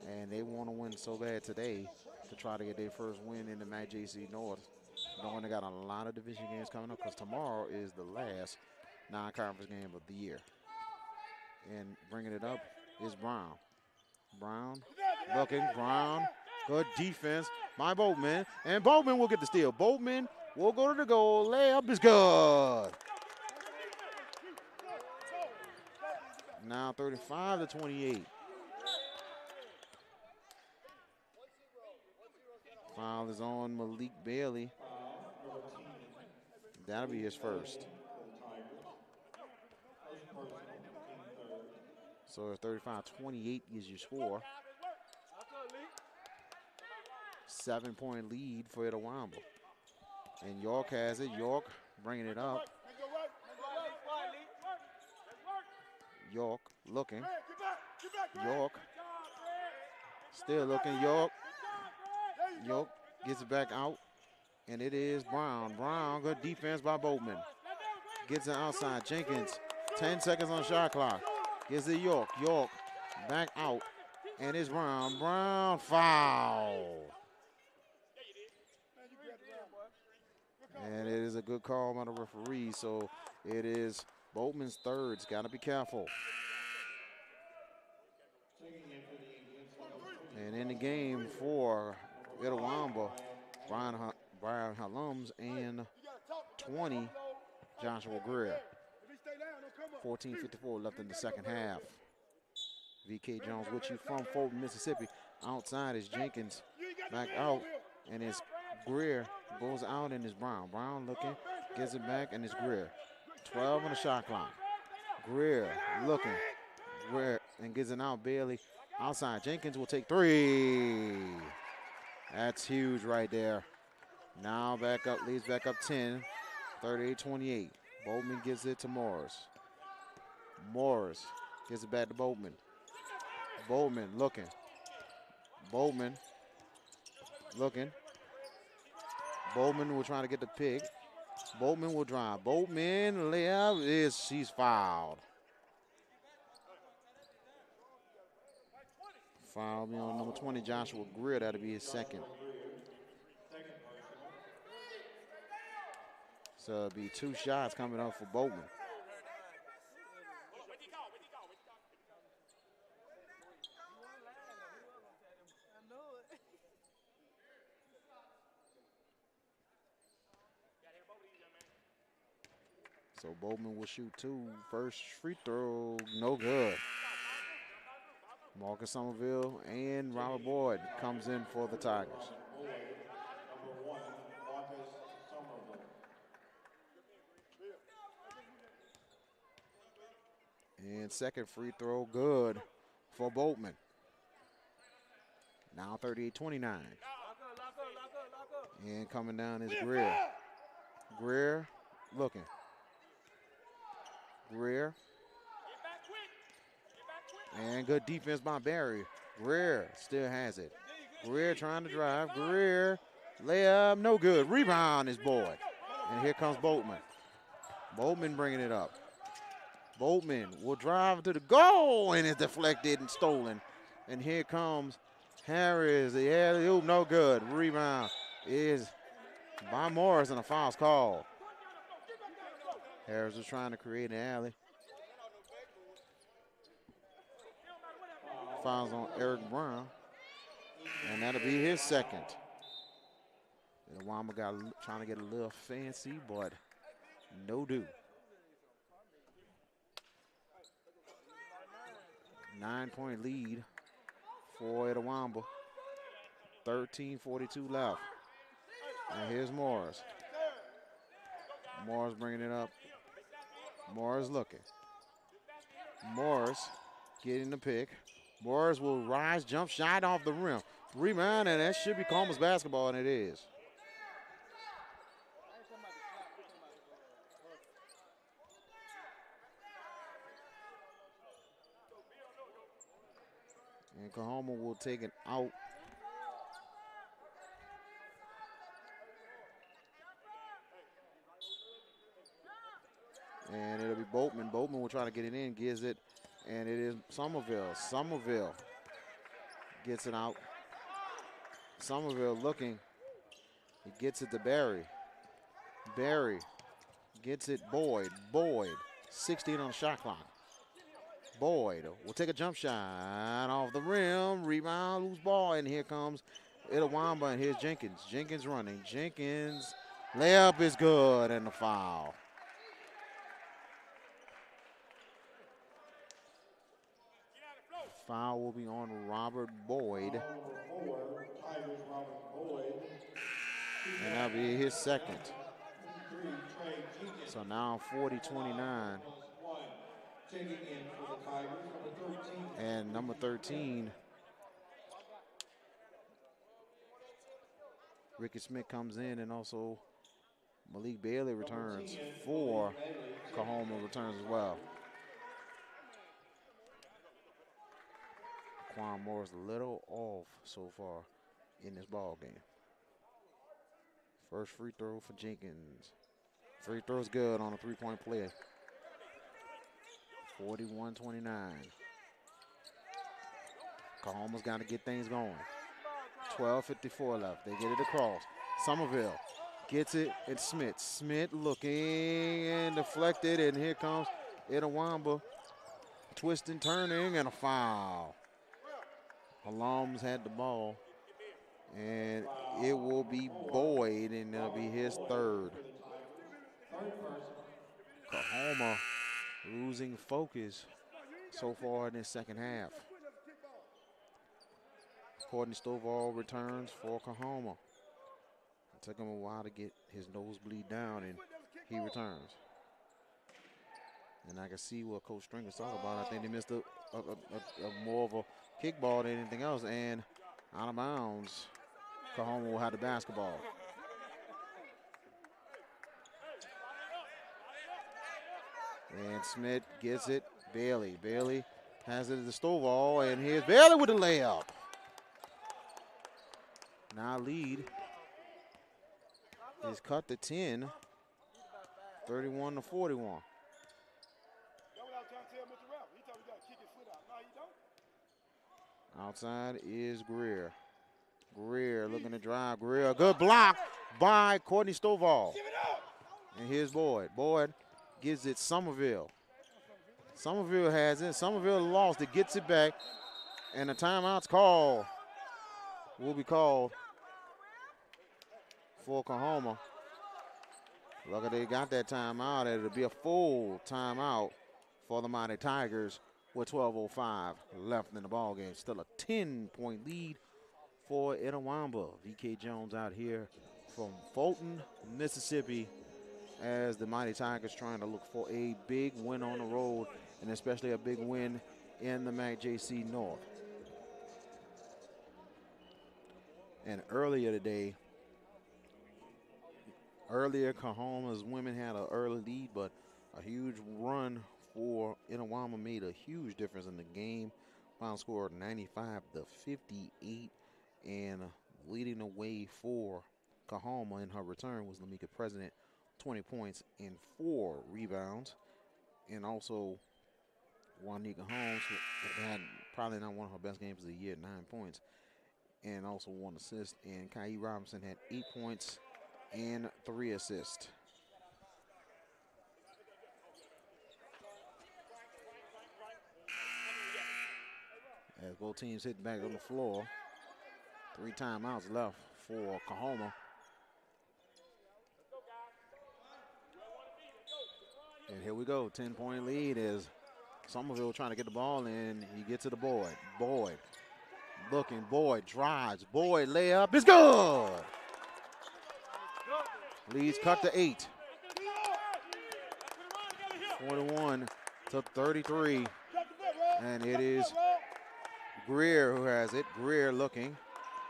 And they want to win so bad today to try to get their first win in the MACJC North. Knowing they got a lot of division games coming up because tomorrow is the last non-conference game of the year. And bringing it up is Brown. Brown looking, Brown, good defense by Boatman. And Boatman will get the steal. Boatman will go to the goal. Layup is good. Now 35-28. Foul is on Malik Bailey. That'll be his first. So 35-28 is your score. 7-point lead for Itawamba. And York has it. York bringing it up. York looking. York still looking. York gets it back out. And it is Brown. Brown, good defense by Boatman. Gets it outside. Jenkins, 10 seconds on shot clock. Gives it York. York back out. And it's Brown. Brown foul. And it is a good call by the referee. So it is Boatman's third. It's got to be careful. And in the game for Itawamba, Brian Halums and 20, Joshua Greer. 14:54 left in the second half. VK Jones with you from Fulton, Mississippi. Outside is Jenkins, back out, and it's Greer goes out and it's Brown. Brown looking, gives it back, and it's Greer. 12 on the shot clock. Greer looking, Greer, and gives it out. Bailey outside. Jenkins will take 3. That's huge right there. Now back up, leads back up 10, 38-28. Boatman gives it to Morris. Morris gives it back to Boatman. Boatman looking. Boatman looking. Boatman will try to get the pick. Boatman will drive. Boatman layup she's fouled. Foul me on number 20, Joshua Greer. That'll be his second. So it'll be 2 shots coming up for Boatman. So Boatman will shoot 2. First free throw, no good. Marcus Somerville and Robert Boyd comes in for the Tigers. And second free throw, good for Boatman. Now 38-29. And coming down is Greer. Greer looking. Greer. And good defense by Barry. Greer still has it. Greer trying to drive. Greer, layup, no good. Rebound is Boyd. And here comes Boatman. Boatman bringing it up. Boatman will drive to the goal, and it's deflected and stolen. And here comes Harris. The alley-oop, no good. Rebound is by Morris, and a foul's called. Harris was trying to create an alley. Fouls on Eric Brown, and that'll be his second. Itawamba trying to get a little fancy, but no do. 9-point lead for Itawamba. 13:42 left. And here's Morris. Morris bringing it up. Morris looking. Morris getting the pick. Morris will rise, jump shot off the rim. Rebound, and that should be Coahuma's basketball, and it is. And Coahoma will take it out. And it'll be Boatman. Boatman will try to get it in, gives it, and it is Somerville. Somerville gets it out. Somerville looking. He gets it to Barry. Barry gets it Boyd. Boyd, 16 on the shot clock. Boyd will take a jump shot off the rim. Rebound, loose ball, and here comes Itawamba, and here's Jenkins. Jenkins running. Jenkins, layup is good, and the foul. Foul will be on Robert Boyd. And that'll be his second. So now 40-29. And number 13, Ricky Smith comes in, and also Malik Bailey returns for Coahoma returns as well. Quan Moore's a little off so far in this ball game. First free throw for Jenkins. Free throw's good on a three-point play. 41-29. Coahuma's got to get things going. 12:54 left. They get it across. Somerville gets it. It's Smith. Smith looking and deflected, and here comes Itawamba. Twisting, turning, and a foul. Alums had the ball, and it will be Boyd, and it'll be his third. Coahoma losing focus so far in this second half. Courtney Stovall returns for Coahoma. It took him a while to get his nosebleed down, and he returns. And I can see what Coach Stringer's talking about. I think they missed a more of a kickball than anything else, and out of bounds. Coahoma will have the basketball. And Smith gets it. Bailey. Bailey has it at the Stovall, and here's Bailey with the layup. Now lead is cut to 10, 31-41. Outside is Greer. Greer looking to drive. Greer, good block by Courtney Stovall. And here's Boyd. Boyd gives it Somerville. Somerville has it. Somerville lost it, gets it back. And a timeout's call will be called for Coahoma. Look, they got that timeout. It'll be a full timeout for the Mighty Tigers with 12:05 left in the ball game. Still a 10-point lead for Itawamba. V.K. Jones out here from Fulton, Mississippi, as the Mighty Tigers trying to look for a big win on the road, and especially a big win in the MACJC North. And earlier today, Coahuma's women had an early lead, but a huge run for Itawamba made a huge difference in the game. Final score 95-58, and leading the way for Coahoma in her return was Lamika President 20 points and 4 rebounds. And also Juanica Holmes, who had probably not one of her best games of the year, 9 points, and also 1 assist. And Kai Robinson had 8 points and 3 assists. As both teams hit back on the floor. 3 timeouts left for Coahoma. And here we go, 10-point lead as Somerville trying to get the ball in. He gets to the Boyd. Boyd looking, Boyd drives. Boyd layup is good. Leads cut to 8. 41 to 33. And it is Greer who has it. Greer looking,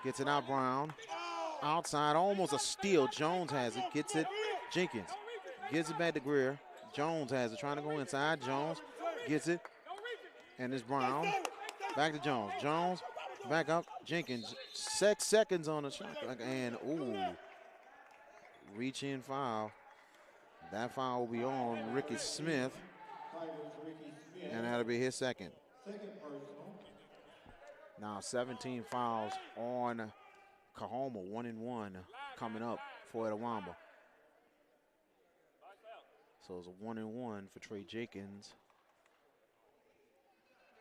gets it out Brown. Outside, almost a steal. Jones has it, gets it. Jenkins gives it back to Greer. Jones has it, trying to go inside. Jones gets it, and it's Brown. Back to Jones. Jones, back up. Jenkins, 6 seconds on the shot clock, and ooh, reach in foul. That foul will be on Ricky Smith, and that'll be his second. Now 17 fouls on Coahoma, 1-1 coming up for Itawamba. So it's a 1-1 for Trey Jenkins.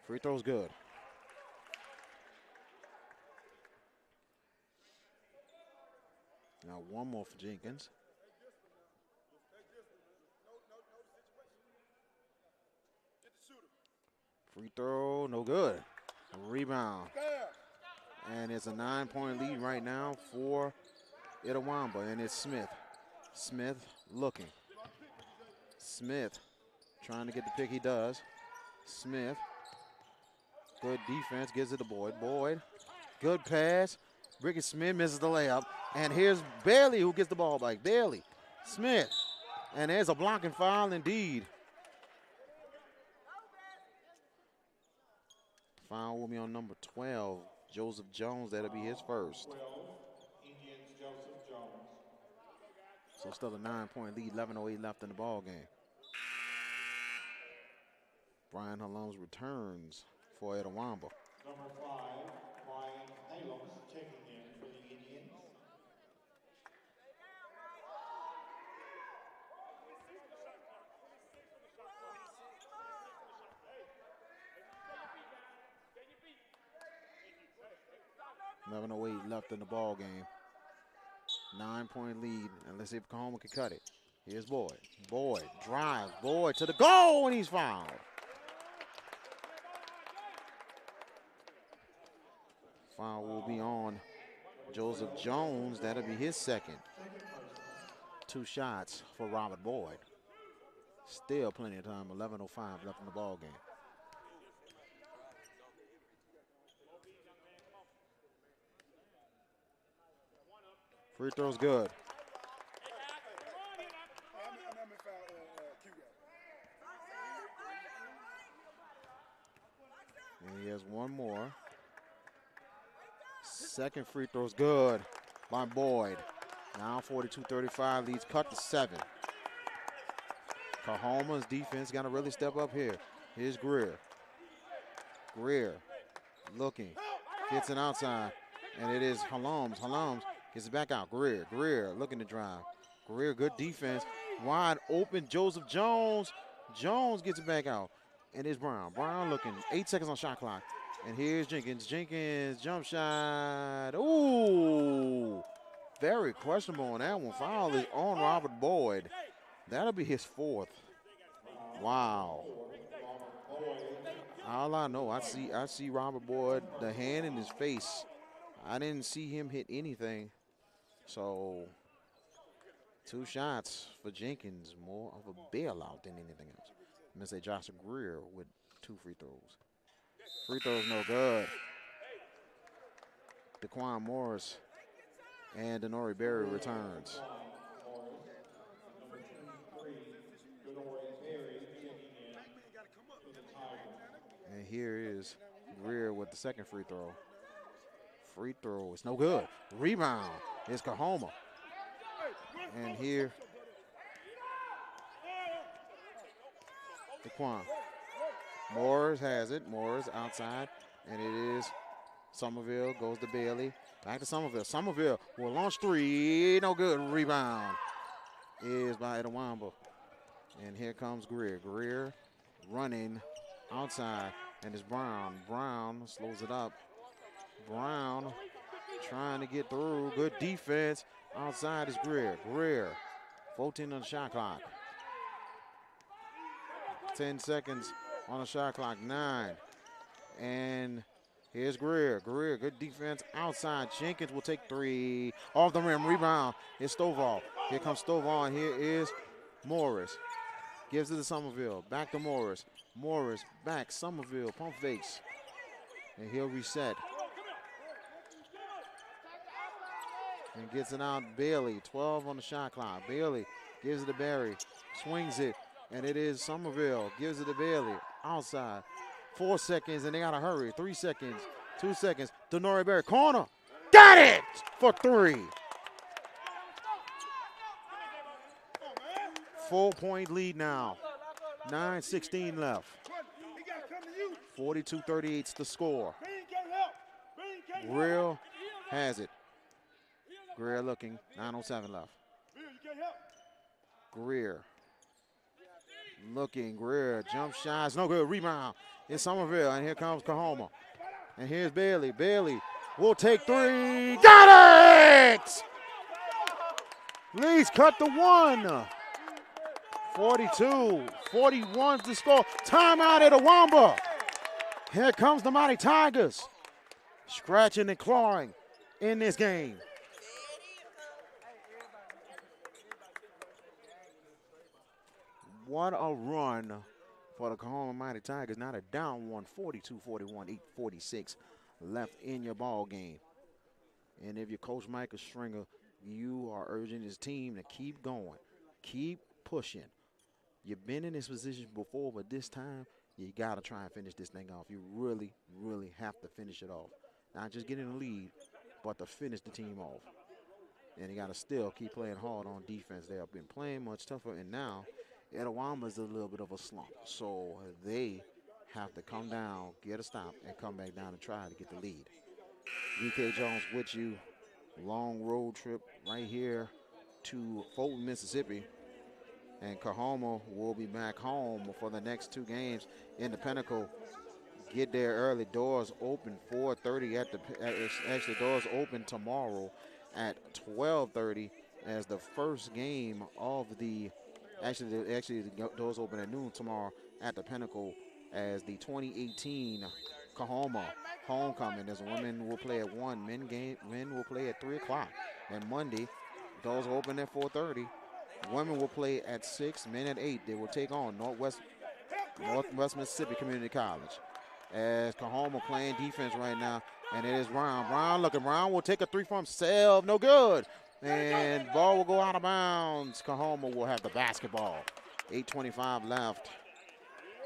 Free throw's good. Now 1 more for Jenkins. Free throw, no good. Rebound. And it's a 9-point lead right now for Itawamba, and it's Smith. Smith looking. Smith trying to get the pick, he does. Smith, good defense, gives it to Boyd. Boyd, good pass. Ricky Smith misses the layup. And here's Bailey who gets the ball back. Bailey, Smith, and there's a blocking foul indeed. Foul will be on number 12, Joseph Jones. That'll be his first. So still a 9-point lead, 11:08 left in the ball game. Brian Halums returns for Itawamba. Number 5, Brian Halums checking in for the Indians. $11:08 left in the ball game. 9-point lead, and let's see if Coahoma can cut it. Here's Boyd. Boyd drives. Boyd to the goal, and he's fouled. Foul will be on Joseph Jones. That'll be his second. 2 shots for Robert Boyd. Still plenty of time. 11:05 left in the ball game. Free throw's good. And he has 1 more. Second free throw's good by Boyd. Now 42-35, leads cut to 7. Coahoma's defense got to really step up here. Here's Greer. Greer looking, gets it outside, and it is Halums. Halums gets it back out. Greer. Greer looking to drive. Greer, good defense. Wide open, Joseph Jones. Jones gets it back out. And it's Brown. Brown looking, 8 seconds on shot clock. And here's Jenkins. Jenkins, jump shot. Ooh, very questionable on that one. Foul is on Robert Boyd. That'll be his 4th. Wow. All I know, I see Robert Boyd, the hand in his face. I didn't see him hit anything. So 2 shots for Jenkins, more of a bailout than anything else. I'm going to say Joshua Greer with 2 free throws. Free throws no good. DeQuan Morris and Denori Berry returns. And here is Greer with the second free throw. Free throw is no good. Rebound is Coahoma. And here DeQuan. Morris has it. Morris outside, and it is Somerville. Goes to Bailey. Back to Somerville. Somerville will launch three. No good. Rebound is by Itawamba. And here comes Greer. Greer running outside, and it's Brown. Brown slows it up. Brown trying to get through. Good defense. Outside is Greer. Greer, 14 on the shot clock. 10 seconds on the shot clock. 9. And here's Greer. Greer, good defense outside. Jenkins will take 3. Off the rim. Rebound. Here's Stovall. Here comes Stovall, and here is Morris. Gives it to Somerville. Back to Morris. Morris back. Somerville. Pump fakes. And he'll reset. And gets it out. Bailey. 12 on the shot clock. Bailey gives it to Barry. Swings it. And it is Somerville. Gives it to Bailey. Outside. 4 seconds, and they got to hurry. 3 seconds. 2 seconds. Denori Barry. Corner. Got it for 3. 4-point lead now. 9:16 left. 42-38's the score. Greer has it. Greer looking. 9:07 left. Greer looking. Greer jump shots. No good. Rebound. It's Somerville, and here comes Coahoma. And here's Bailey. Bailey will take 3. Got it! Leeds cut the 1. 42-41's the score. Timeout at Itawamba. Here comes the Mighty Tigers. Scratching and clawing in this game. What a run for the Coahoma Mighty Tigers. Now they're down 1, 42-41, 8:46 left in your ball game. And if you're Coach Michael Stringer, you are urging his team to keep going, keep pushing. You've been in this position before, but this time you got to try and finish this thing off. You really, really have to finish it off. Not just get in the lead, but to finish the team off. And you got to still keep playing hard on defense. They have been playing much tougher, and now Itawamba is a little bit of a slump. So they have to come down, get a stop, and come back down and try to get the lead. VK Jones with you. Long road trip right here to Fulton, Mississippi. And Coahoma will be back home for the next 2 games in the Pinnacle. Get there early. Doors open 4:30 at the actually doors open tomorrow at 12:30 as the first game of the actually the doors open at noon tomorrow at the Pinnacle as the 2018 Coahoma homecoming. As women will play at 1, men will play at 3 o'clock. And Monday, doors open at 4:30. Women will play at 6, men at 8. They will take on Northwest Mississippi Community College. As Coahoma playing defense right now, and it is Brown. Brown looking. Brown will take a 3 from himself. No good. And ball will go out of bounds. Coahoma will have the basketball. 8:25 left.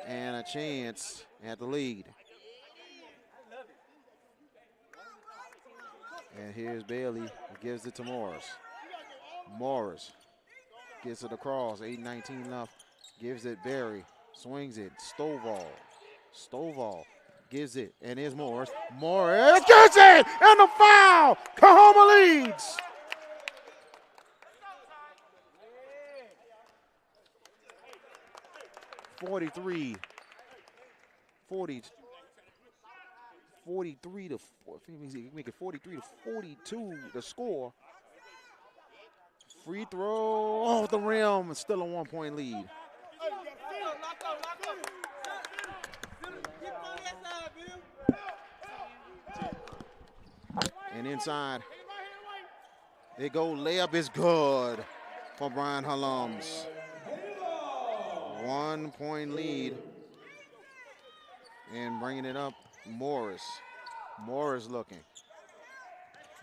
And a chance at the lead. And here's Bailey. He gives it to Morris. Morris gets it across. 8:19 left. Gives it Barry. Swings it. Stovall. Stovall gives it. And here's Morris. Morris gets it! And the foul! Coahoma leads! $43 to 42 the score. Free throw off the rim, still a 1-point lead. And inside, they go. Layup is good for Brian Halums. 1-point lead. And bringing it up, Morris. Morris looking.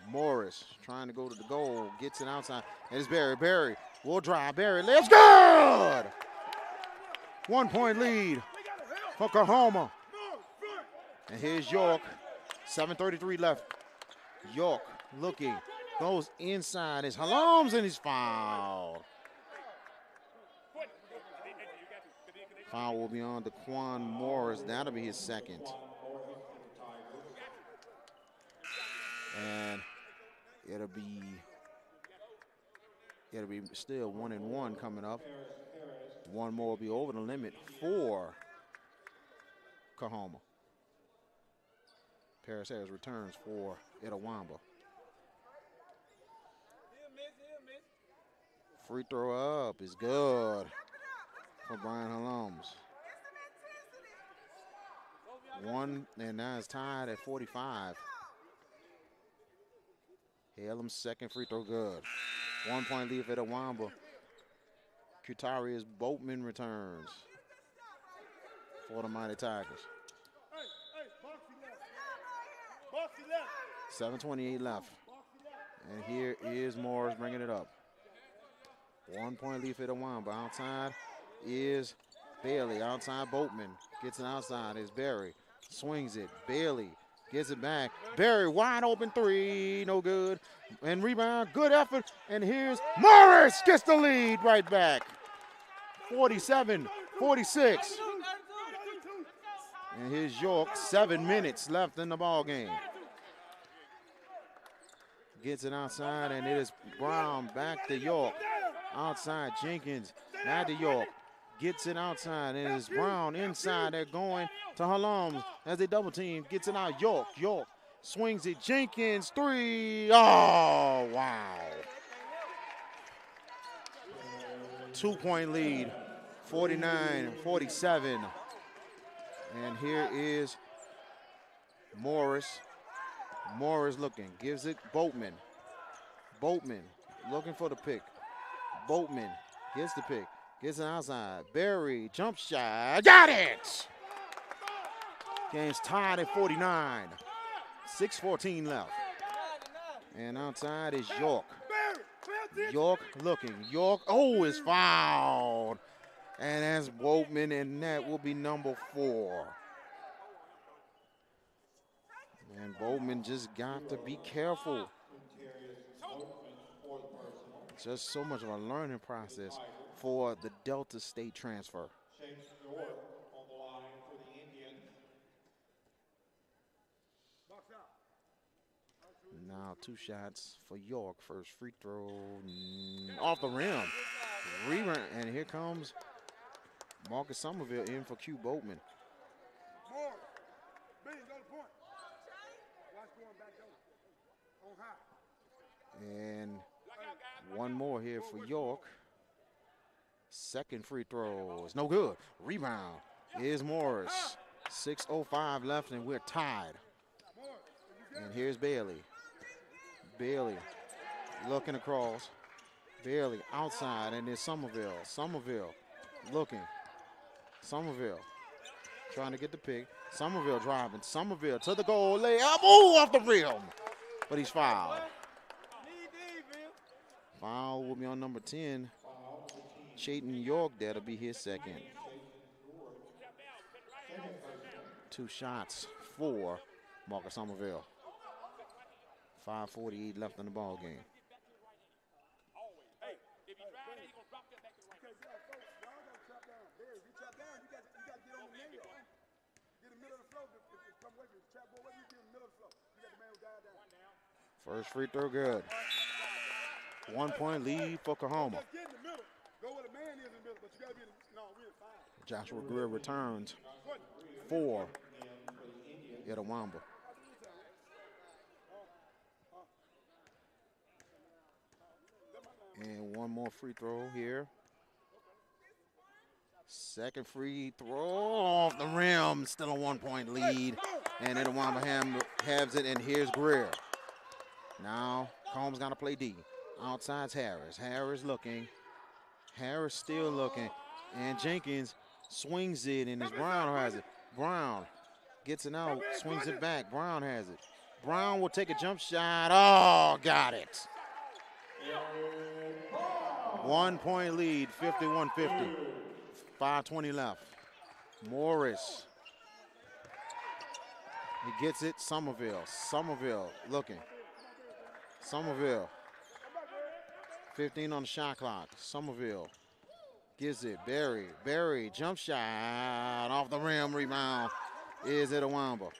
Morris trying to go to the goal. Gets it outside. And it's Barry. Barry will drive. Barry lives. Good! 1-point lead for Coahoma. And here's York. 7:33 left. York looking. Goes inside. It's Halums and he's fouled. Foul will be on Daquan Morris. That'll be his second. And it'll be still 1-1 coming up. One more will be over the limit for Coahoma. Paris Harris returns for Itawamba. Free throw up is good for Brian Holmes. One, and now it's tied at 45. Hallam's second free throw good. 1 point lead for Itawamba. Kutarius Boatman returns for the Mighty Tigers. 7:28 left. And here is Morris bringing it up. 1 point lead for Itawamba. Outside is Bailey. Outside Boatman. Gets it outside. Is Barry. Swings it. Bailey gets it back. Barry wide open three. No good. And rebound. Good effort. And here's Morris. Gets the lead right back. 47-46. And here's York. 7 minutes left in the ball game. Gets it outside, and it is Brown back to York. Outside Jenkins. Back to York. Gets it outside. It is Brown inside. They're going to Holmes as they double team. Gets it out. York swings it. Jenkins, three. Oh, wow. 2 point lead, 49-47. And here is Morris. Morris looking, gives it Boatman. Boatman looking for the pick. Boatman gets the pick, gets it outside. Barry, jump shot, got it! Game's tied at 49. 6:14 left. And outside is York. York looking. York, is fouled. And that's Boatman, and that will be number 4. And Boatman just got to be careful. Just so much of a learning process for the Delta State transfer. Now 2 shots for York. First free throw off the rim. Rebound, and here comes Marcus Somerville in for Q Boatman. And one more here for York. Second free throw is no good. Rebound is Morris. 6:05 left, and we're tied. And here's Bailey. Bailey looking across. Bailey outside, and there's Somerville. Somerville looking. Somerville trying to get the pick. Somerville driving. Somerville to the goal. Layup. Off the rim. But he's fouled. Foul will be on number 10. Chayton York. That'll be his second. 2 shots for Marcus Somerville. 5:48 left in the ball game. First free throw good. 1 point lead for Coahoma. Joshua Greer returns for Itawamba. And one more free throw here. Second free throw off the rim. Still a 1 point lead. And Itawamba has it, and here's Greer. Now Combs got to play D. Outside's Harris. Harris looking. Harris still looking. And Jenkins swings it, and it's Brown who has it. Brown gets it out, swings it back. Brown has it. Brown will take a jump shot. Oh, got it. 1 point lead, 51-50. 5:20 left. Morris. He gets it. Somerville. Somerville looking. Somerville. 15 on the shot clock. Somerville Gives it, Berry, jump shot off the rim, rebound is Itawamba.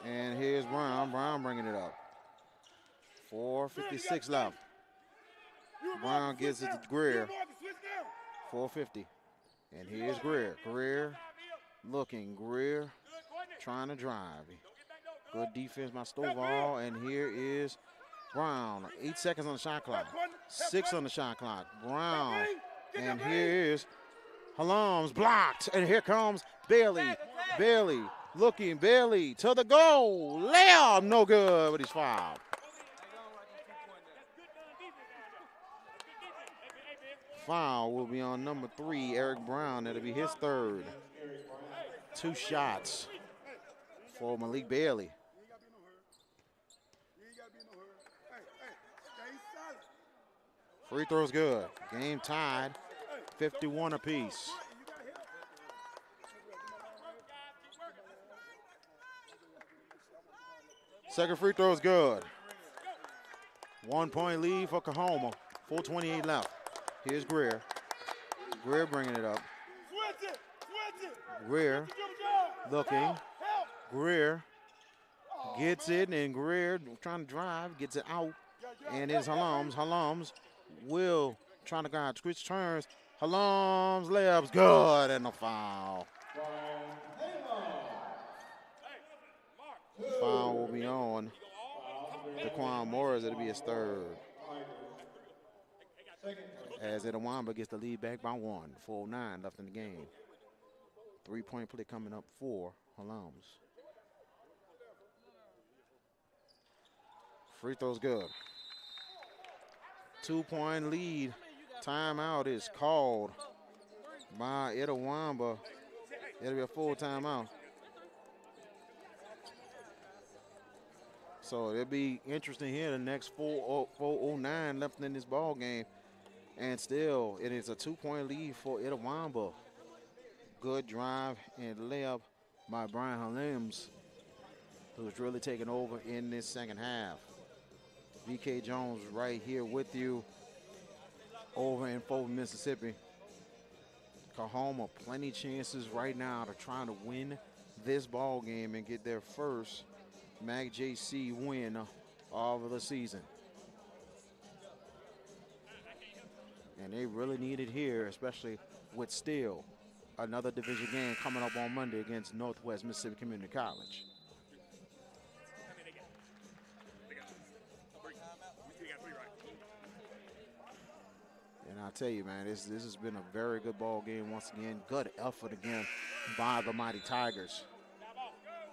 And here's Brown bringing it up. 4:56 left. Brown gives it to Greer. 4:50. And here's Greer looking, trying to drive. Good defense by Stovall, and here is Brown. 8 seconds on the shot clock. 6 on the shot clock. Brown, and here is Halams, blocked, and here comes Bailey. Bailey to the goal. Layup, no good, but he's fouled. Foul will be on number 3, Eric Brown. That'll be his third. 2 shots for Malik Bailey. Free throws good. Game tied, 51 apiece. Second free throw is good. 1 point lead for Coahoma. 4:28 left. Here's Greer. Greer bringing it up. Greer looking. Greer gets it, and Greer trying to drive, gets it out. And it's Halams. Halams will trying to guard, switch turns. Halams layups good, and a foul. Foul will be on Daquan Morris. It'll be his third. As Itawamba gets the lead back by 1. 4:09 left in the game. 3-point play coming up for Halams. Free throw's good. 2-point lead. Timeout is called by Itawamba. It'll be a full timeout. So it'll be interesting here. The next 4:09 left in this ball game. And still, it is a 2-point lead for Itawamba. Good drive and layup by Brian Halams, who's really taking over in this second half. VK Jones right here with you over in Fulton, Mississippi. Coahoma, plenty chances right now to try to win this ball game and get their first MACJC win of the season. And they really need it here, especially with still another division game coming up on Monday against Northwest Mississippi Community College. And I tell you, man, this has been a very good ball game once again. Good effort again by the Mighty Tigers.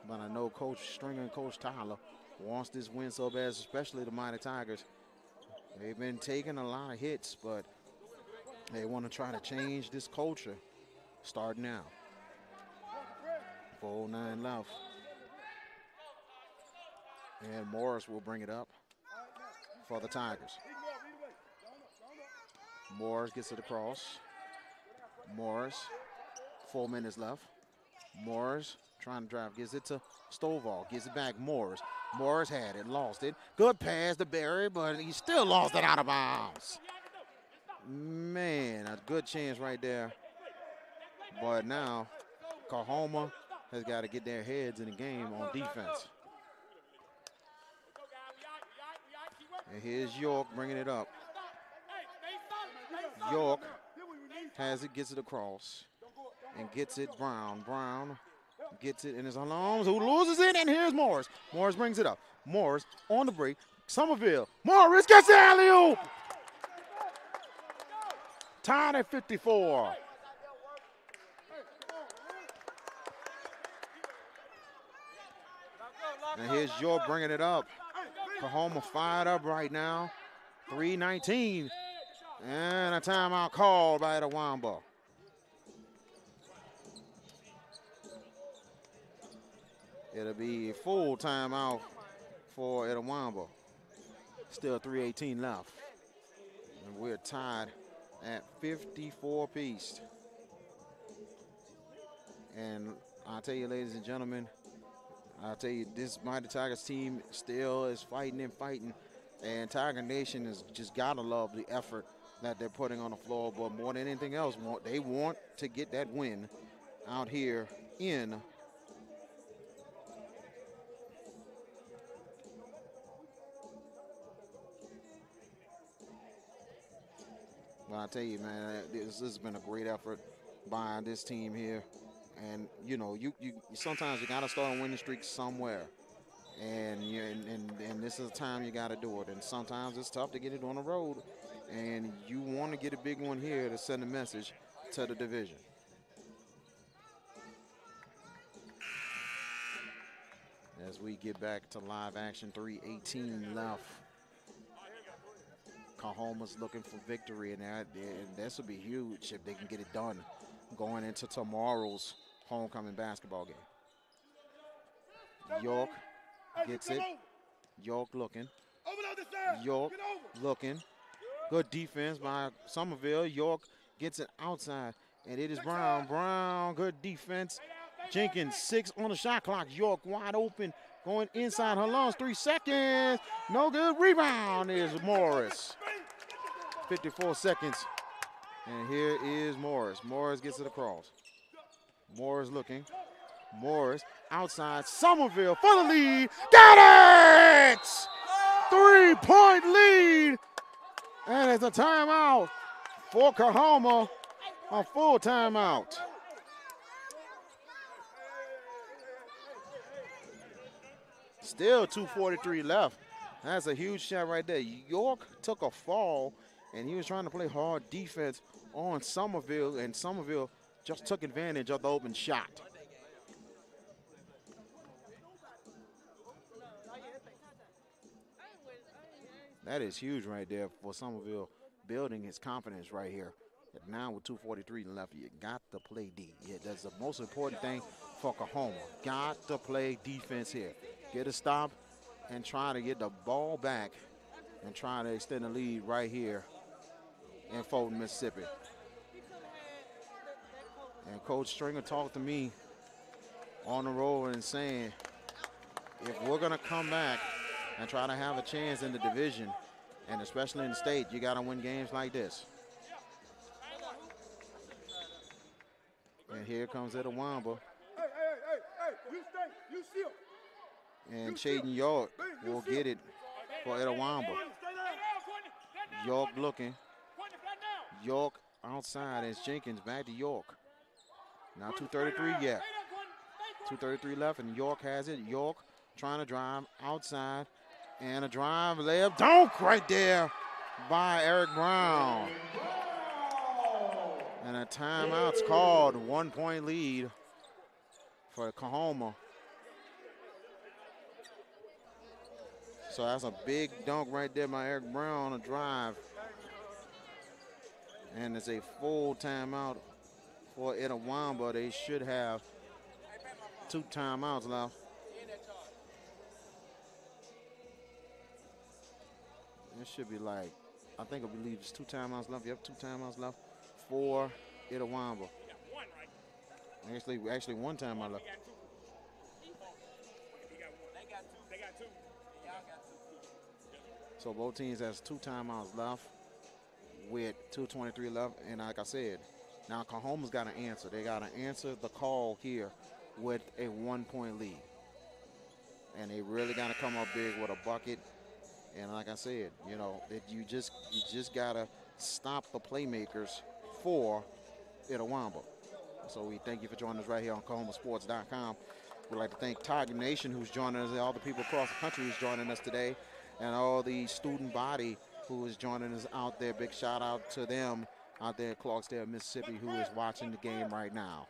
But I know Coach Stringer and Coach Tyler wants this win so bad, especially the Mighty Tigers. They've been taking a lot of hits, but they want to try to change this culture. Start now. 4:09 left. And Morris will bring it up for the Tigers. Morris gets it across. Morris, 4 minutes left. Morris trying to drive, gives it to Stovall, gives it back. Morris had it, lost it. Good pass to Berry, but he still lost it out of bounds. Man, a good chance right there. But now, Coahoma has got to get their heads in the game on defense. And here's York bringing it up. York has it, gets it across, and gets it Brown. Brown gets it, and it's Halams who loses it, and here's Morris. Morris brings it up. Morris on the break. Somerville. Morris gets the alley-oop. Tied at 54. And here's York bringing it up. Coahoma fired up right now. 3:19. And a timeout called by Itawamba. It'll be a full timeout for Itawamba. Still 3:18 left. And we're tied at 54 apiece. And I'll tell you, ladies and gentlemen, this Mighty Tigers team still is fighting and fighting. And Tiger Nation has just got to love the effort that they're putting on the floor, but more than anything else, they want to get that win out here in But I tell you, man, this has been a great effort by this team here. And you know, you sometimes you gotta start a winning streak somewhere, and this is the time you gotta do it. And sometimes it's tough to get it on the road, and you want to get a big one here to send a message to the division. As we get back to live action, 3:18 left. Coahoma's looking for victory, and this would be huge if they can get it done going into tomorrow's homecoming basketball game. York gets it. York looking. York looking. Good defense by Somerville. York gets it outside, and it is Brown. Brown, good defense. Jenkins, 6 on the shot clock. York wide open, going inside her lungs. 3 seconds. No good. Rebound is Morris. 54 seconds. And here is Morris. Morris gets it across. Morris looking. Morris outside. Somerville for the lead. Got it! 3-point lead. And it's a timeout for Coahoma. A full timeout. Still 2:43 left. That's a huge shot right there. York took a fall, and he was trying to play hard defense on Somerville, and Somerville just took advantage of the open shot. That is huge right there for Somerville, building his confidence right here. But now with 2:43 left, you got to play D. Yeah, that's the most important thing for Coahoma. Got to play defense here. Get a stop and try to get the ball back and try to extend the lead right here in Fulton, Mississippi. And Coach Stringer talked to me on the road and saying, if we're going to come back and try to have a chance in the division, and especially in the state, you got to win games like this. And here comes Itawamba. You stay, you shield. And Shaden York will get it for Itawamba. York looking. York outside as Jenkins back to York. Now 2:33, yeah. 2:33 left, and York has it. York trying to drive outside, and a drive layup dunk right there by Eric Brown. And a timeout's called. 1-point lead for Coahoma. So that's a big dunk right there by Eric Brown on a drive. And it's a full timeout for Itawamba. They should have 2 timeouts left. It should be like, I believe it's 2 timeouts left. Yep, 2 timeouts left for Itawamba. Actually 1 timeout left. So both teams has 2 timeouts left with 2:23 left. And like I said, now Coahoma's got to answer. They got to answer the call here with a 1-point lead. And they really got to come up big with a bucket. And like I said, you know, you just got to stop the playmakers for Itawamba. So we thank you for joining us right here on CoahomaSports.com. We'd like to thank Tiger Nation, who's joining us, and all the people across the country who's joining us today, and all the student body who is joining us out there. Big shout out to them out there in Clarksdale, Mississippi, who is watching the game right now.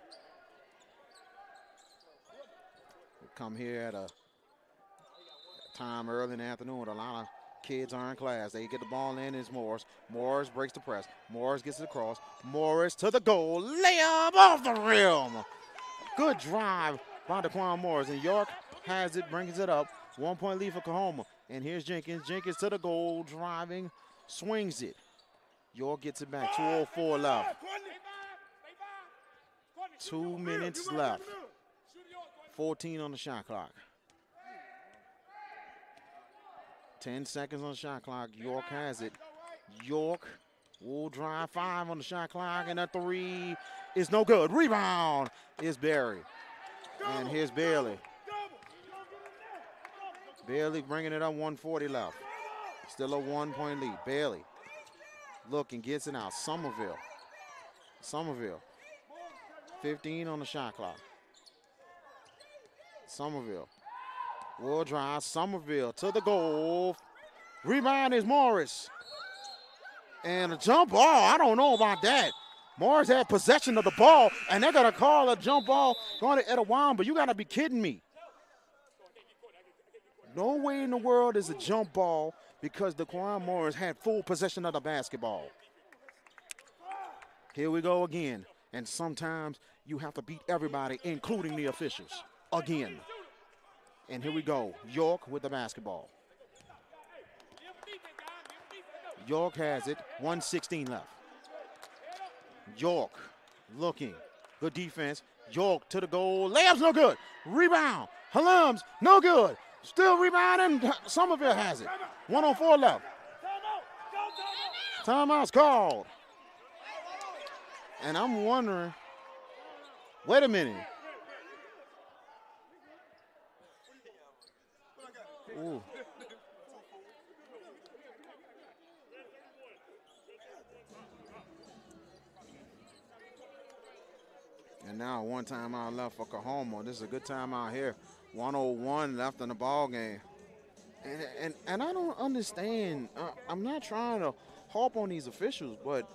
We come here at a time early in the afternoon with a lot of kids are in class. They get the ball in. It's Morris. Morris breaks the press. Morris gets it across. Morris to the goal. Layup off the rim. Good drive by Daquan Morris. And York has it, brings it up. 1-point lead for Coahoma. And here's Jenkins. Jenkins to the goal, driving, swings it. York gets it back. 2:04 left. 2 minutes left. 14 on the shot clock. 10 seconds on the shot clock. York has it. York Will drive 5 on the shot clock, and a 3 is no good. Rebound is Barry. And here's Bailey. Bailey bringing it up, 140 left. Still a 1-point lead. Bailey looking, gets it out. Somerville. 15 on the shot clock. Somerville will drive. Somerville to the goal. Rebound is Morris. And a jump ball, I don't know about that. Morris had possession of the ball, and they're going to call a jump ball going to Itawamba. You got to be kidding me. No way in the world is a jump ball because DeQuan Morris had full possession of the basketball. Here we go again. And sometimes you have to beat everybody, including the officials, again. And here we go. York with the basketball. York has it, 1:16 left. York looking, good defense. York to the goal, layup's no good. Rebound, Halams, no good. Still rebounding, Somerville has it. 1:04 left. Timeout's called. And I'm wondering, wait a minute. Ooh. And now one timeout left for Coahoma. This is a good timeout here. 1:01 left in the ball game. And I don't understand. I'm not trying to harp on these officials, but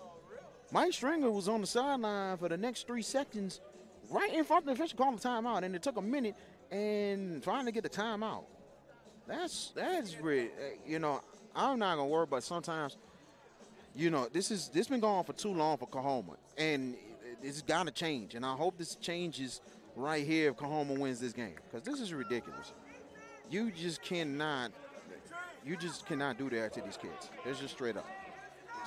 Mike Stringer was on the sideline for the next 3 seconds right in front of the official calling the timeout, and it took a minute and trying to get the timeout. That's really, I'm not going to worry, but sometimes, this been going on for too long for Coahoma, and it's got to change, and I hope this changes right here if Coahoma wins this game, because this is ridiculous. You just cannot do that to these kids. It's just straight up.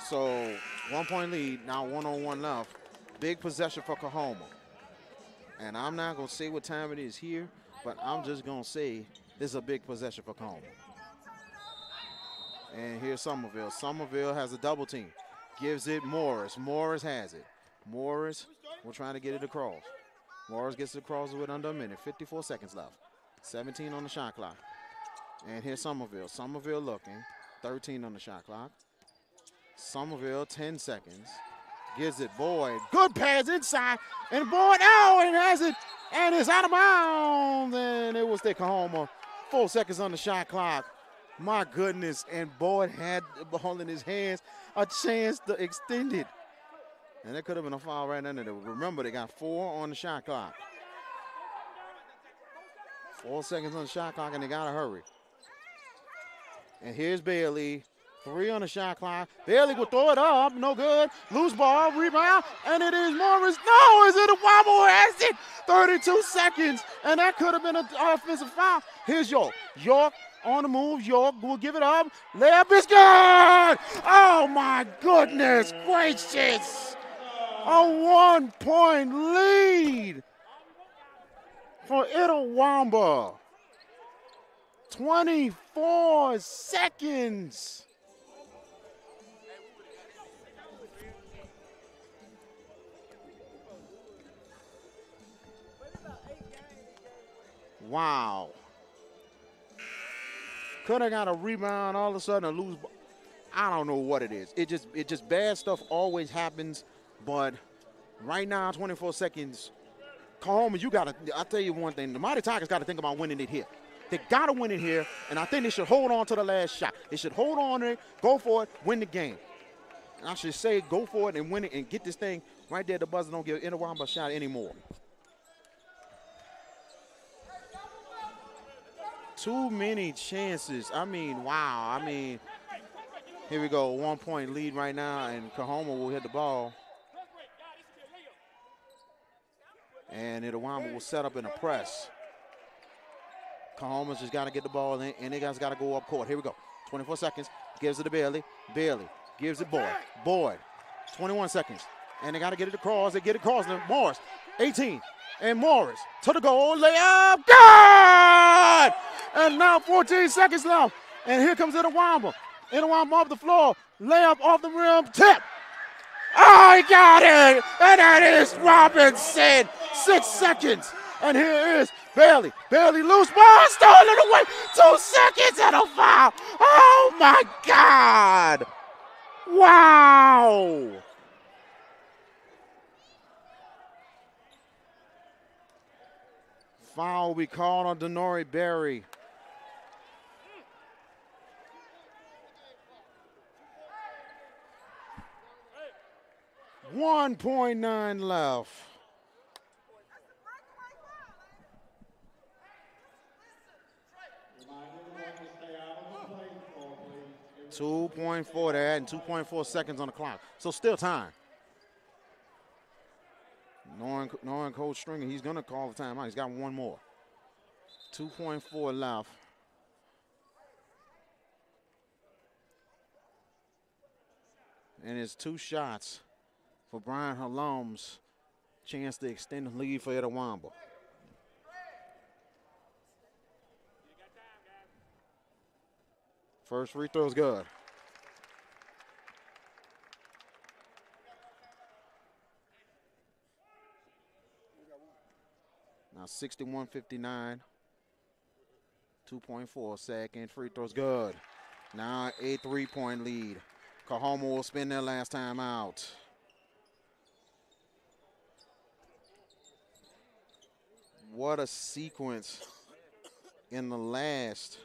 So 1-point lead, now 1:01 left. Big possession for Coahoma. And I'm not going to say what time it is here, but I'm just going to say this is a big possession for Coahoma. And here's Somerville. Somerville has a double team. Gives it Morris. Morris has it. Morris will try to get it across. Morris gets it across with under a minute. 54 seconds left. 17 on the shot clock. And here's Somerville. Somerville looking. 13 on the shot clock. Somerville, 10 seconds. Gives it Boyd. Good pass inside. And Boyd, and has it. And it's out of bounds. And it will stay Coahoma. 4 seconds on the shot clock. My goodness. And Boyd had the ball in his hands. A chance to extend it. And that could have been a foul right under there. Remember, they got 4 on the shot clock. 4 seconds on the shot clock, and they got to hurry. And here's Bailey. 3 on the shot clock. Bailey will throw it up. No good. Loose ball. Rebound. And it is Morris. No, is it a wobble? Has it? 32 seconds. And that could have been an offensive foul. Here's York. York on the move. York will give it up. Layup is good. Oh, my goodness gracious. A 1-point lead for Itawamba. 24 seconds. Wow. Could have got a rebound, all of a sudden a lose. I don't know what it is. It just bad stuff always happens. But right now, 24 seconds. Coahoma, I'll tell you one thing. The Mighty Tigers got to think about winning it here. They got to win it here, and I think they should hold on to the last shot. They should hold on to it, go for it, win the game. And I should say go for it and win it and get this thing right there at the buzzer. Don't give Itawamba a shot anymore. Too many chances. Wow. Here we go. 1-point lead right now, and Coahoma will hit the ball. And Itawamba will set up in a press. Coahoma's just got to get the ball in, and they guys got to go up court. Here we go. 24 seconds. Gives it to Bailey. Bailey gives it Boyd. Boyd. 21 seconds. And they got to get it across. They get it across. And Morris. 18. And Morris to the goal. Layup. Good! And now 14 seconds left. And here comes Itawamba. Itawamba off the floor. Layup off the rim. Tip. Oh, he got it! And that is Robinson. 6 seconds. And here is Bailey. Bailey loose ball, stolen away. 2 seconds and a foul. Oh, my God. Wow. Foul will be called on Denori Berry. .9 left. .4. They're adding 2.4 seconds on the clock. So still time. Knowing Coach Stringer, he's going to call the timeout. He's got one more. 2.4 left. And it's 2 shots for Brian Halom's chance to extend the lead for Itawamba. First free throw is good. Now 61-59. 2.4 second free throw's good. Now a 3-point lead. Coahoma will spend their last time out. What a sequence in the last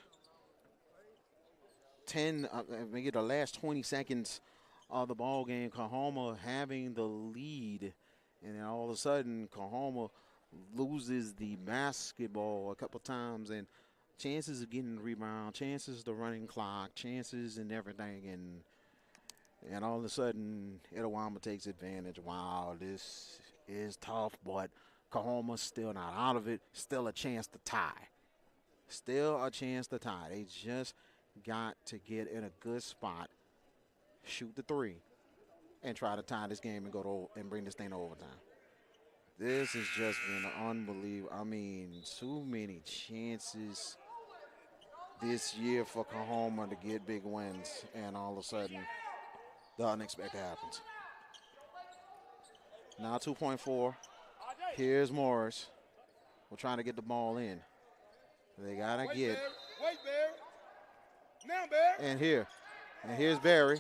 maybe the last 20 seconds of the ball game. Coahoma having the lead, and then all of a sudden Coahoma loses the basketball a couple times, and chances of getting the rebound, chances of the running clock, chances and everything, and all of a sudden Itawamba takes advantage. Wow, this is tough, but Coahoma's still not out of it. Still a chance to tie. Still a chance to tie. They just got to get in a good spot, shoot the 3, and try to tie this game and and bring this thing to overtime. This has just been unbelievable. I mean, too many chances this year for Coahoma to get big wins, and all of a sudden, the unexpected happens. Now 2.4. Here's Morris. We're trying to get the ball in. They gotta get. Wait, Barry. Now, Barry. And here's Barry.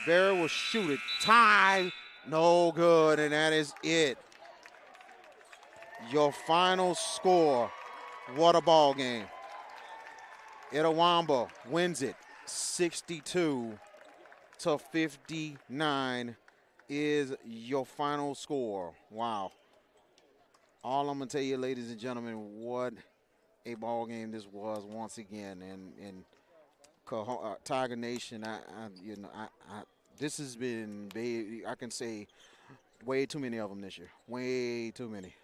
Barry will shoot it. Tie. No good, and that is it. Your final score. What a ball game. Itawamba wins it 62-59 is your final score. Wow. All I'm going to tell you, ladies and gentlemen, what a ball game this was once again. And Tiger Nation, this has been, I can say, way too many of them this year. Way too many.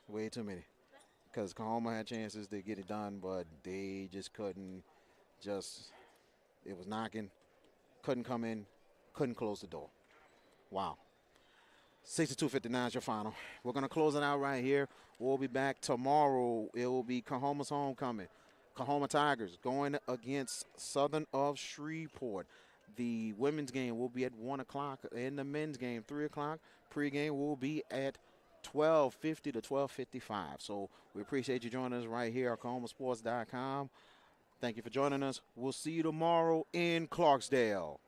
Because Coahoma had chances to get it done, but they just couldn't. It was knocking, couldn't come in, couldn't close the door. Wow. 62-59 is your final. We're going to close it out right here. We'll be back tomorrow. It will be Coahoma's homecoming. Coahoma Tigers going against Southern of Shreveport. The women's game will be at 1 o'clock, and the men's game 3 o'clock. Pre-game will be at 12:50 to 12:55. So we appreciate you joining us right here at CoahomaSports.com. Thank you for joining us. We'll see you tomorrow in Clarksdale.